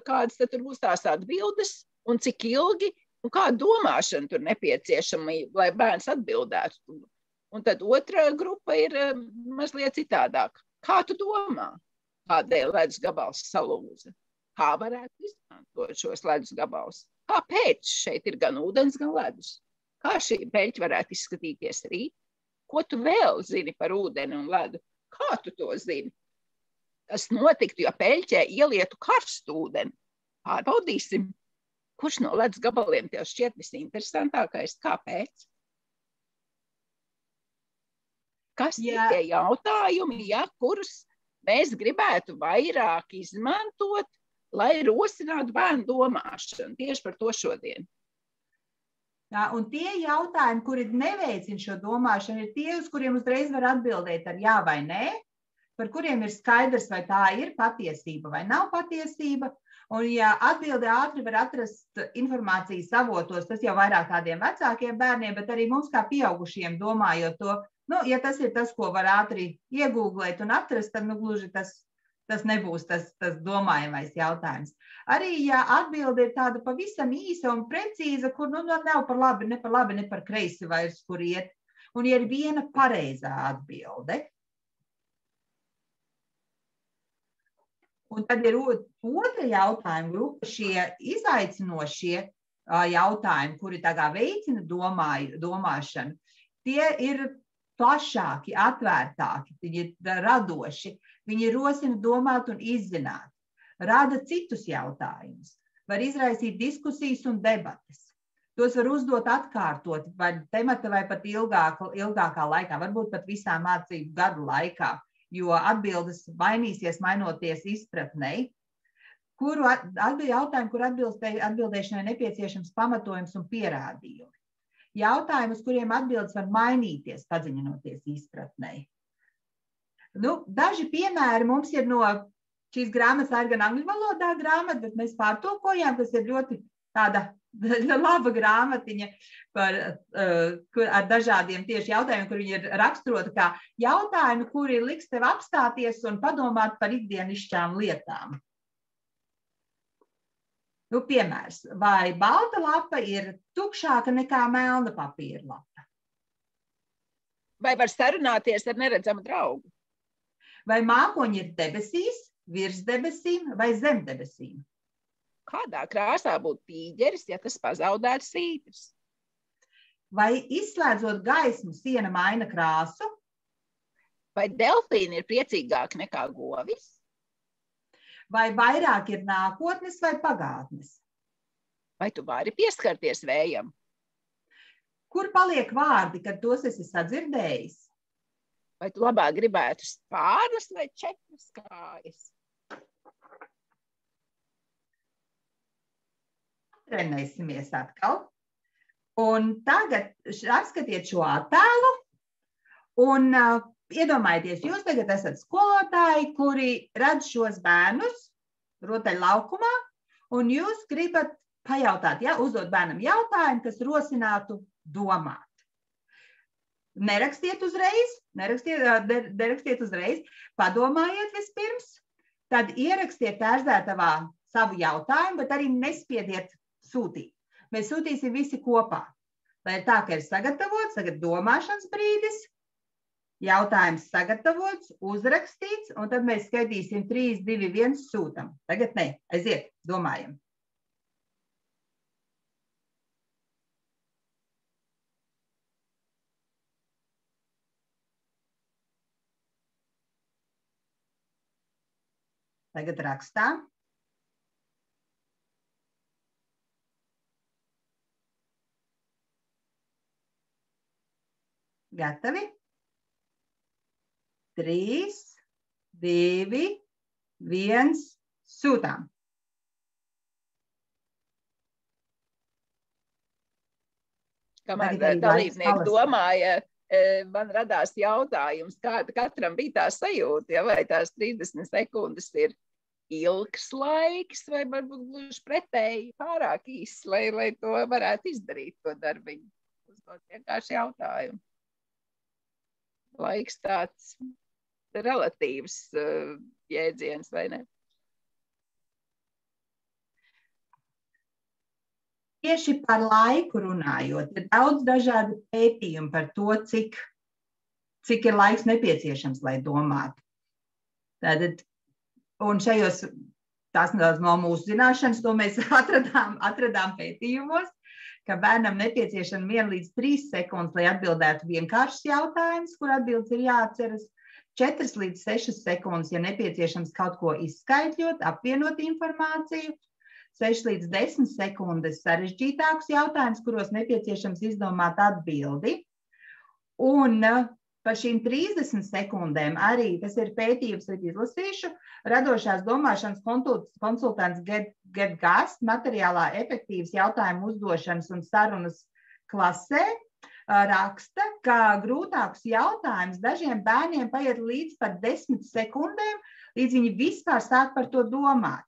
Speaker 2: kādas tad tur būs tās atbildes un cik ilgi un kāda domāšana tur nepieciešama, lai bērns atbildētu. Un tad otra grupa ir mazliet citādāk. Kā tu domā, kādēļ ledus gabals salūza? Kā varētu izmantot šos ledus gabals? Kāpēc šeit ir gan ūdens, gan ledus? Kā šī peļķa varētu izskatīties rīt? Ko tu vēl zini par ūdeni un ledu? Kā tu to zini? Kas notiktu, ja peļķē ielietu karstu ūdeni? Pārbaudīsim. Kurš no ledus gabaliem tev šķiet visinteresantākais? Kāpēc? Kas ir tie jautājumi, kurus mēs gribētu vairāk izmantot, lai rosinātu bērnu domāšanu? Tieši par to šodien.
Speaker 1: Ja, un tie jautājumi, kuri neveicina šo domāšanu, ir tie, uz kuriem uzreiz var atbildēt ar jā vai nē, par kuriem ir skaidrs, vai tā ir patiesība vai nav patiesība. Un, ja atbilde ātri var atrast informācijas avotos, tas jau vairāk tādiem vecākiem bērniem, bet arī mums kā pieaugušiem domājot to, ja tas ir tas, ko var ātri iegūglēt un atrast, tad gluži tas nebūs tas domājamais jautājums. Arī, ja atbilde ir tāda pavisam īsa un precīza, kur nav par labi, ne par kreisi vairs, kur iet, un ja ir viena pareizā atbilde. Un tad ir otra jautājuma grupa, šie izaicinošie jautājumi, kuri veicina domāšanu, tie ir plašāki, atvērtāki, viņi ir radoši, viņi rosina domāt un izzināt, rada citus jautājumus, var izraisīt diskusijas un debates. Tos var uzdot atkārtot, vai temata, vai pat ilgākā laikā, varbūt pat visā mācību gadu laikā, jo atbildes mainīsies, mainoties izpratnei. Jautājumu, kur atbildēšanai nepieciešams pamatojums un pierādījumi. Jautājumi, uz kuriem atbildes var mainīties, padziļinoties izpratnei. Daži piemēri mums ir no šīs grāmatas, tā ir gan angļu valodā grāmata, bet mēs pārtulkojām, kas ir ļoti tāda laba grāmatiņa ar dažādiem tieši jautājumiem, kur viņi ir raksturoti kā jautājumi, kuri liks tev apstāties un padomāt par ikdienišķām lietām. Piemērs, vai balta lapa ir tukšāka nekā melna papīra lapa?
Speaker 2: Vai var sarunāties ar neredzamu draugu?
Speaker 1: Vai mākoņi ir debesīs, virs debesīm vai zem debesīm?
Speaker 2: Kādā krāsā būtu tīģeris, ja tas pazaudētu svītras?
Speaker 1: Vai izslēdzot gaismu, siena maina krāsu?
Speaker 2: Vai delfīni ir priecīgāki nekā govis?
Speaker 1: Vai vairāk ir nākotnes vai pagātnes?
Speaker 2: Vai tu vari pieskarties vējam?
Speaker 1: Kur paliek vārdi, kad tos esi sadzirdējis?
Speaker 2: Vai tu labāk gribētu spārnas vai 4 kājas?
Speaker 1: Trenēsimies atkal. Un tagad apskatiet šo attēlu un iedomājieties, jūs tagad esat skolotāji, kuri redz šos bērnus rotaļlaukumā, un jūs gribat pajautāt, uzdot bērnam jautājumu, kas rosinātu domāt. Nerakstiet uzreiz, padomājiet vispirms, tad ierakstiet ērzdētavā savu jautājumu, bet arī nespiediet sūtīt. Mēs sūtīsim visi kopā, lai ir tā, ka ir sagatavots, tagad domāšanas brīdis, jautājums sagatavots, uzrakstīts, un tad mēs skaitīsim 3, 2, 1 sūtam. Tagad ne, aiziet, domājam. Tagad rakstām. Gatavi? 3, 2, 1, sūtām.
Speaker 2: Kamēr dalībnieki domāja, man radās jautājums, kāda katram bija tā sajūta, vai tās 30 sekundes ir ilgs laiks, vai varbūt gluži pretēji pārāk īss, lai to varētu izdarīt, to darbiņu. Uzdot vienkārši jautājumu. Laiks tāds relatīvs jēdziens, vai ne?
Speaker 1: Tieši par laiku runājot, ir daudz dažādu pētījumu par to, cik ir laiks nepieciešams, lai domātu. Tātad, un šajos, tās nav mūsu zināšanas, to mēs atradām pētījumos, ka bērnam nepieciešama 1 līdz 3 sekundes, lai atbildētu vienkāršs jautājums, kur atbildes ir jāatceras, 4 līdz 6 sekundes, ja nepieciešams kaut ko izskaidrot, apvienot informāciju, 6 līdz 10 sekundes sarežģītākus jautājumus, kuros nepieciešams izdomāt atbildi. Un par šīm 30 sekundēm arī, tas ir pētījums, kad izlasīšu, radošās domāšanas konsultants Get Gast materiālā efektīvas jautājumu uzdošanas un sarunas klasē raksta, ka grūtākus jautājumus dažiem bērniem paiet līdz pat 10 sekundēm, līdz viņi vispār sāk par to domāt.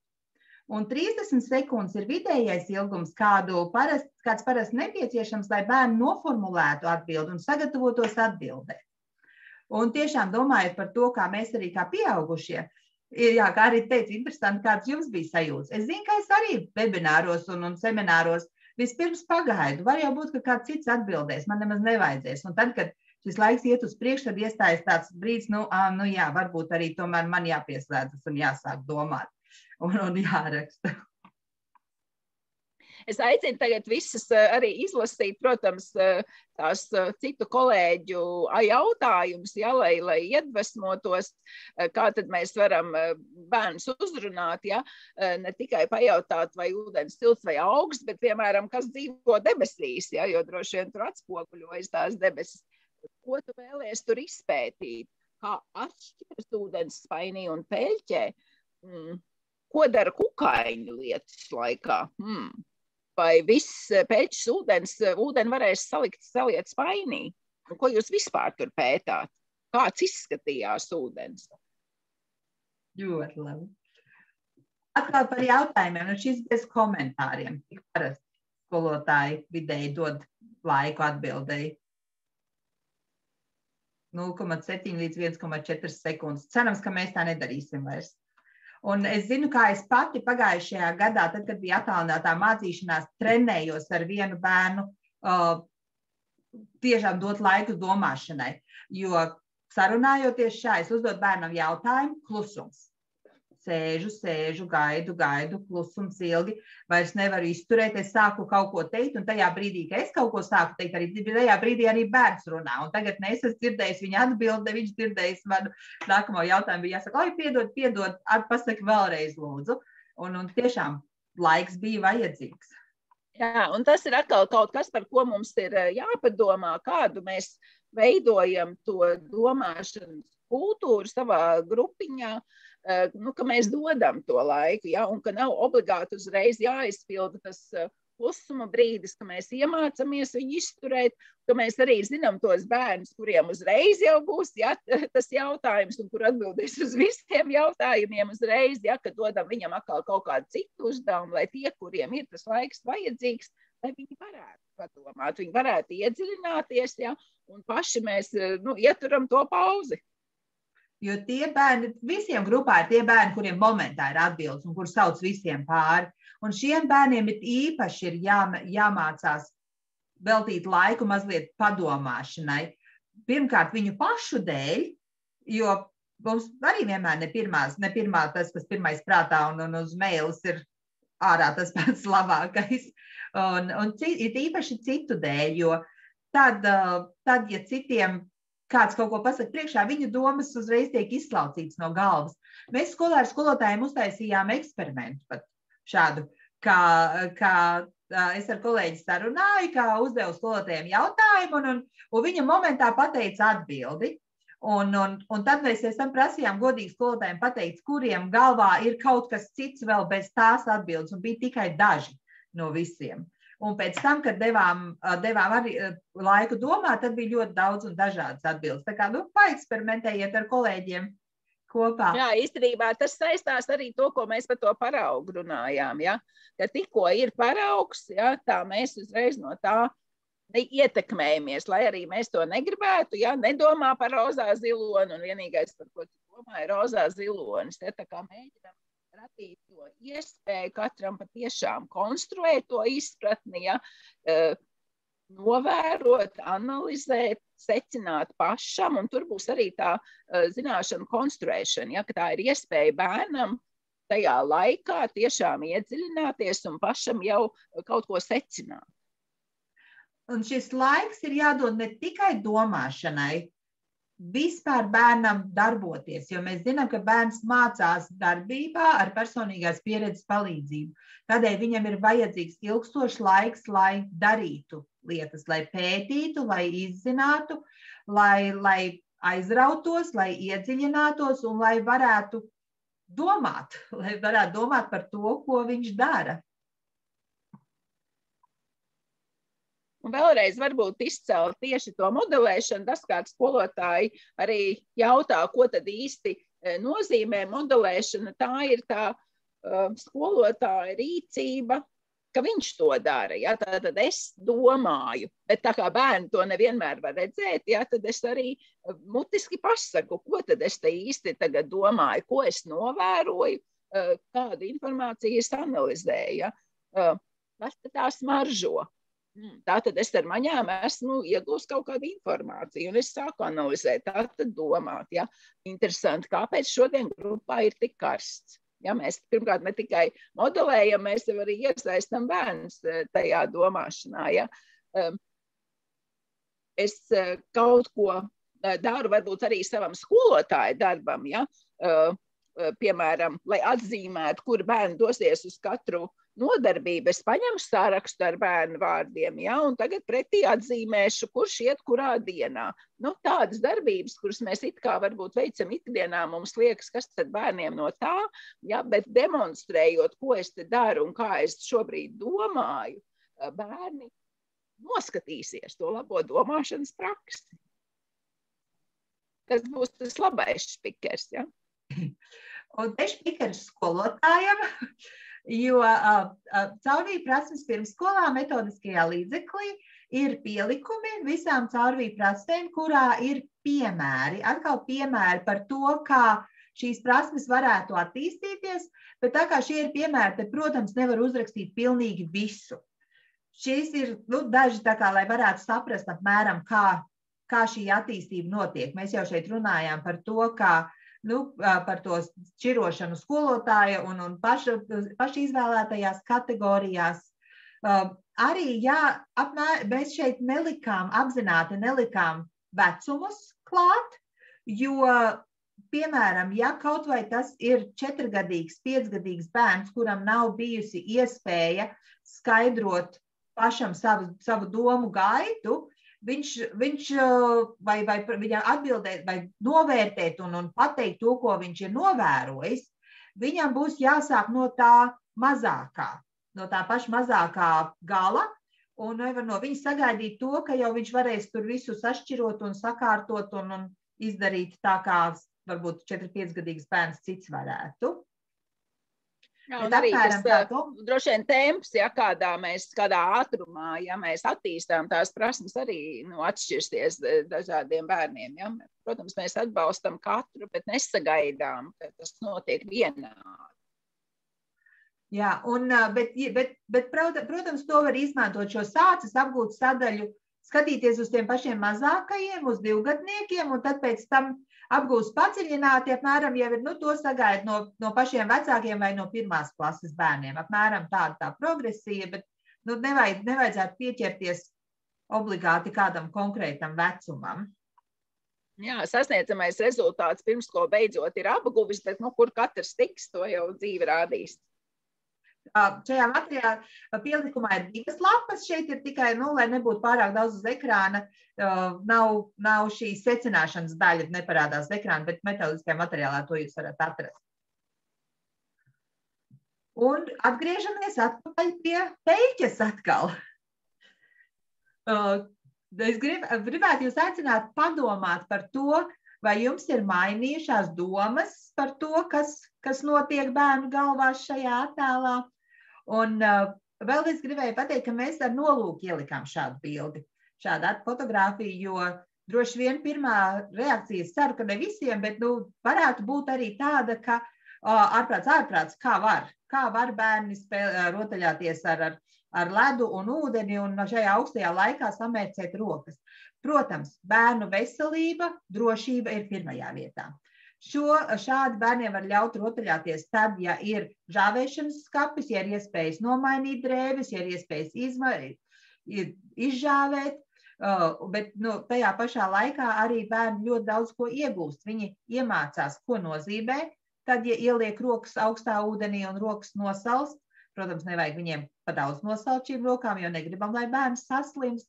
Speaker 1: Un 30 sekundes ir vidējais ilgums, kāds parasti nepieciešams, lai bērni noformulētu atbildi un sagatavotos atbildēt. Un tiešām domājot par to, kā mēs arī kā pieaugušie, kā arī teica, interesanti, kāds jums bija sajūtas. Es zinu, ka es arī webināros un semināros vispirms pagaidu. Var jau būt, ka kāds cits atbildēs, man nemaz nevajadzēs. Un tad, kad šis laiks iet uz priekšu, tad iestājas tāds brīdis, jā, varbūt arī tomēr man jāpieslēdzas un jāsāk domāt un jāraksta.
Speaker 2: Es aicinu tagad visus arī izlasīt, protams, tās citu kolēģu jautājumus, lai iedvesmotos, kā tad mēs varam bērnus uzrunāt, ne tikai pajautāt, vai ūdens silts vai augsts, bet, piemēram, kas dzīvo debesīs, jo droši vien tur atspoguļojas tās debesis. Ko tu vēlies tur izpētīt? Kā atšķiras ūdens spainī un peļķē? Ko dara kukaiņu lietas laikā? Vai viss peļķis ūdeni varēs saliet spainī? Ko jūs vispār tur pētāt? Kāds izskatījās ūdens?
Speaker 1: Ļoti labi. Atkal par jautājumiem, un šis bez komentāriem. Tik parasti skolotāji vidēji dod laiku atbildēji. 0,7 līdz 1,4 sekundes. Cerams, ka mēs tā nedarīsim vairs. Un es zinu, kā es pati pagājušajā gadā, tad, kad bija attālinātā mācīšanās, trenējos ar vienu bērnu, tiešām dot laiku domāšanai. Jo sarunājoties es uzdot bērnam jautājumu, klusums. sēžu, gaidu, klusums ilgi, vairs nevaru izturēt, es sāku kaut ko teikt, un tajā brīdī, kad es kaut ko sāku teikt, tajā brīdī arī bērns runā, un tagad ne es esmu dzirdējis viņa atbildi, viņš dzirdējis manu nākamo jautājumu, bija jāsaka, oi, piedod, pasaki vēlreiz lūdzu, un tiešām laiks bija vajadzīgs.
Speaker 2: Jā, un tas ir atkal kaut kas, par ko mums ir jāpadomā, kādu mēs veidojam to domāšanas kultūru savā grupiņā, ka mēs dodam to laiku, ja, un ka nav obligāti uzreiz jāizpilda tas klusuma brīdis, ka mēs iemācamies viņu izturēt, ka mēs arī zinām tos bērnus, kuriem uzreiz jau būs tas jautājums, un kur atbildēs uz visiem jautājumiem uzreiz, ja, ka dodam viņam atkal kaut kādu citu uzdevumu, lai tie, kuriem ir tas laiks vajadzīgs, lai viņi varētu padomāt, viņi varētu iedziļināties, ja, un paši mēs ieturam to pauzi.
Speaker 1: Jo tie bērni, visiem grupā ir tie bērni, kuriem momentā ir atbildes un kur sauc visiem pāri. Un šiem bērniem īpaši ir jāmācās veltīt laiku mazliet padomāšanai. Pirmkārt, viņu pašu dēļ, jo mums arī vienmēr ne pirmā tas, kas pirmais prātā un uz mēles ir ārā tas pats labākais. Un ir īpaši citu dēļ, jo tad ja citiem kāds kaut ko pasaka priekšā, viņu domas uzreiz tiek izslaucītas no galvas. Mēs skolotājiem uztaisījām eksperimentu pat šādu, kā es ar kolēģi sarunāju, kā uzdevu skolotājiem jautājumu, un viņa momentā pateica atbildi. Un tad mēs esam prasījām godīgi skolotājiem pateikt, kuriem galvā ir kaut kas cits vēl bez tās atbildes, un bija tikai daži no visiem. Un pēc tam, kad devām arī laiku domāt, tad bija ļoti daudz un dažādas atbildes. Tā kā, paeksperimentējiet ar kolēģiem kopā.
Speaker 2: Jā, īstenībā tas saistās arī to, ko mēs par to paraugu runājām, ja? Ka tikko ir paraugs, ja, tā mēs uzreiz no tā ietekmējamies, lai arī mēs to negribētu, ja, nedomā par rozā ziloni, un vienīgais, par ko domā, ir rozā zilonis. Ja? Tā kā mēģinām radīt to iespēju katram patiešām konstruēt to izpratni, ja, novērot, analizēt, secināt pašam, un tur būs arī tā zināšana konstruēšana, ja, ka tā ir iespēja bērnam tajā laikā tiešām iedziļināties un pašam jau kaut ko secināt.
Speaker 1: Un šis laiks ir jādod ne tikai domāšanai, vispār bērnam darboties, jo mēs zinām, ka bērns mācās darbībā ar personīgās pieredzes palīdzību. Tādēļ viņam ir vajadzīgs ilgstošs laiks, lai darītu lietas, lai pētītu, lai izzinātu, lai aizrautos, lai iedziļinātos un lai varētu domāt par to, ko viņš dara.
Speaker 2: Un vēlreiz varbūt izcelt tieši to modelēšanu, tas kāds skolotāji arī jautā, ko tad īsti nozīmē modelēšana. Tā ir tā skolotāja rīcība, ka viņš to dara. Ja? Tad es domāju, bet tā kā bērni to nevienmēr var redzēt, ja? Tad es arī mutiski pasaku, ko tad es te īsti tagad domāju, ko es novēroju, kādu informāciju es analizēju. Ja? Kas tā smaržo? Tātad es ar maņām esmu iegūst kaut kādu informāciju, un es sāku analizēt, tātad domāt, ja, interesanti, kāpēc šodien grupā ir tik karsts. Ja, mēs pirmkārt ne tikai modelējam, mēs jau arī iesaistam bērnus tajā domāšanā. Ja. Es kaut ko daru varbūt arī savam skolotāju darbam, ja, piemēram, lai atzīmētu, kur bērni dosies uz katru nodarbību, es paņemu sarakstu ar bērnu vārdiem, ja, un tagad pretī atzīmēšu, kurš iet kurā dienā. Tādas darbības, kuras mēs it kā varbūt veicam ikdienā, mums liekas, kas tad bērniem no tā, ja, bet demonstrējot, ko es te daru un kā es šobrīd domāju, bērni noskatīsies to labo domāšanas praksi. Tas būs tas labais špikers, ja?
Speaker 1: Un te špikers skolotājiem, jo caurvīju prasmes pirmsskolā metodiskajā līdzeklī ir pielikumi visām caurvīju prasmēm, kurā ir piemēri, atkal piemēri par to, kā šīs prasmes varētu attīstīties, bet tā kā šie ir piemēri, tad, protams, nevar uzrakstīt pilnīgi visu. Šīs ir daži tā kā, lai varētu saprast apmēram, kā šī attīstība notiek. Mēs jau šeit runājām par to, kā par to šķirošanu skolotāja un paša izvēlētajās kategorijās. Arī, mēs šeit apzināti nelikām vecumus klāt, jo, piemēram, ja kaut vai tas ir 4-gadīgs, 5-gadīgs bērns, kuram nav bijusi iespēja skaidrot pašam savu domu gaitu, viņš vai viņam atbildēt, vai novērtēt un pateikt to, ko viņš ir novērojis, viņam būs jāsāk no tā mazākā, no tā paša mazākā gala, un nevar no viņa sagaidīt to, ka jau viņš varēs tur visu sašķirot un sakārtot un izdarīt tā, kā varbūt 4-5-gadīgs bērns cits varētu.
Speaker 2: Jā, un arī tas droši vien temps, ja kādā ātrumā, ja mēs attīstām tās prasmes, arī atšķirsties dažādiem bērniem. Ja? Protams, mēs atbalstam katru, bet nesagaidām, ka tas notiek vienādi.
Speaker 1: Jā, bet, protams, to var izmantot šo sācis apgūt sadaļu, skatīties uz tiem pašiem mazākajiem, uz 2-gadniekiem, un tad pēc tam apgūst padziļināti, apmēram jau ir, to sagaida no pašiem vecākiem vai no 1. klases bērniem. Apmēram tā progresija, bet nevajadzētu pieķerties obligāti kādam konkrētam vecumam.
Speaker 2: Jā, sasniedzamais rezultāts pirms, ko beidzot ir apguvis, bet kur katrs tiks, to jau dzīve rādīs.
Speaker 1: Šajā materiālā pielikumā ir 2 lapas, šeit ir tikai, lai nebūtu pārāk daudz uz ekrāna, nav šī secināšanas daļa, neparādās ekrāna, bet metodiskajā materiālā to jūs varat atrast. Un atgriežamies atpakaļ pie Peļķes atkal. Es gribētu jūs aicināt padomāt par to, vai jums ir mainījušās domas par to, kas notiek bērnu galvās šajā attēlā. Un vēl es gribēju pateikt, ka mēs ar nolūku ielikām šādu bildi, šādu fotogrāfiju, jo droši vien pirmā reakcija, ceru, ka ne visiem, bet varētu būt arī tāda, ka ārprāts, kā var bērni rotaļāties ar ledu un ūdeni un šajā augstajā laikā samērcēt rokas. Protams, bērnu veselība, drošība ir pirmajā vietā. Šādi bērniem var ļaut rotaļāties tad, ja ir žāvēšanas skapis, ja ir iespējas nomainīt drēbes, ja ir iespējas izžāvēt, bet tajā pašā laikā arī bērni ļoti daudz ko iegūst. Viņi iemācās, ko nozīmē, tad, ja ieliek rokas augstā ūdenī un rokas nosalst, protams, nevajag viņiem pa daudz nosalt šīm rokām, jo negribam, lai bērns saslimst,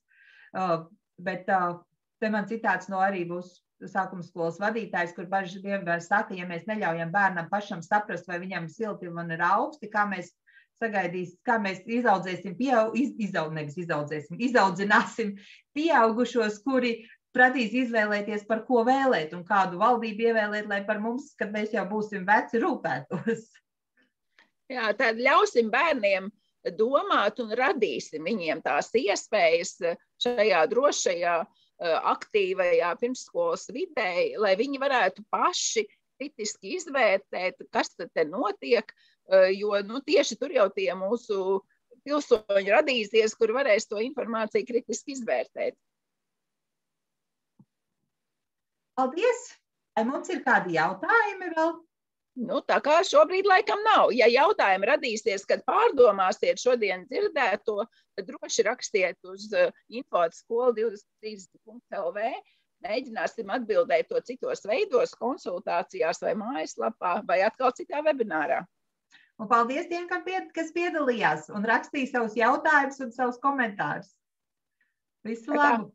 Speaker 1: bet te man citāts arī būs sākuma skolas vadītājs, kur baži vienmēr saka, ja mēs neļaujam bērnam pašam saprast, vai viņam silti un ir augsti, kā mēs izaudzināsim pieaugušos, kuri prasīs izvēlēties, par ko vēlēt un kādu valdību ievēlēt, lai par mums, kad mēs jau būsim veci, rūpētos.
Speaker 2: Jā, tad ļausim bērniem domāt un radīsim viņiem tās iespējas šajā drošajā aktīvajā pirmsskolas vidē, lai viņi varētu paši kritiski izvērtēt, kas tad te notiek, jo tieši tur jau tie mūsu pilsoņi radīsies, kur varēs to informāciju kritiski izvērtēt.
Speaker 1: Paldies! Vai mums ir kādi jautājumi vēl?
Speaker 2: Tā kā šobrīd laikam nav. Ja jautājumi radīsies, kad pārdomāsiet šodien dzirdēto, tad droši rakstiet uz info@skola23.lv. Mēģināsim atbildēt to citos veidos, konsultācijās vai mājaslapā, vai atkal citā webinārā.
Speaker 1: Un paldies tiem, kas piedalījās un rakstīja savus jautājumus un savus komentārus. Visu labu!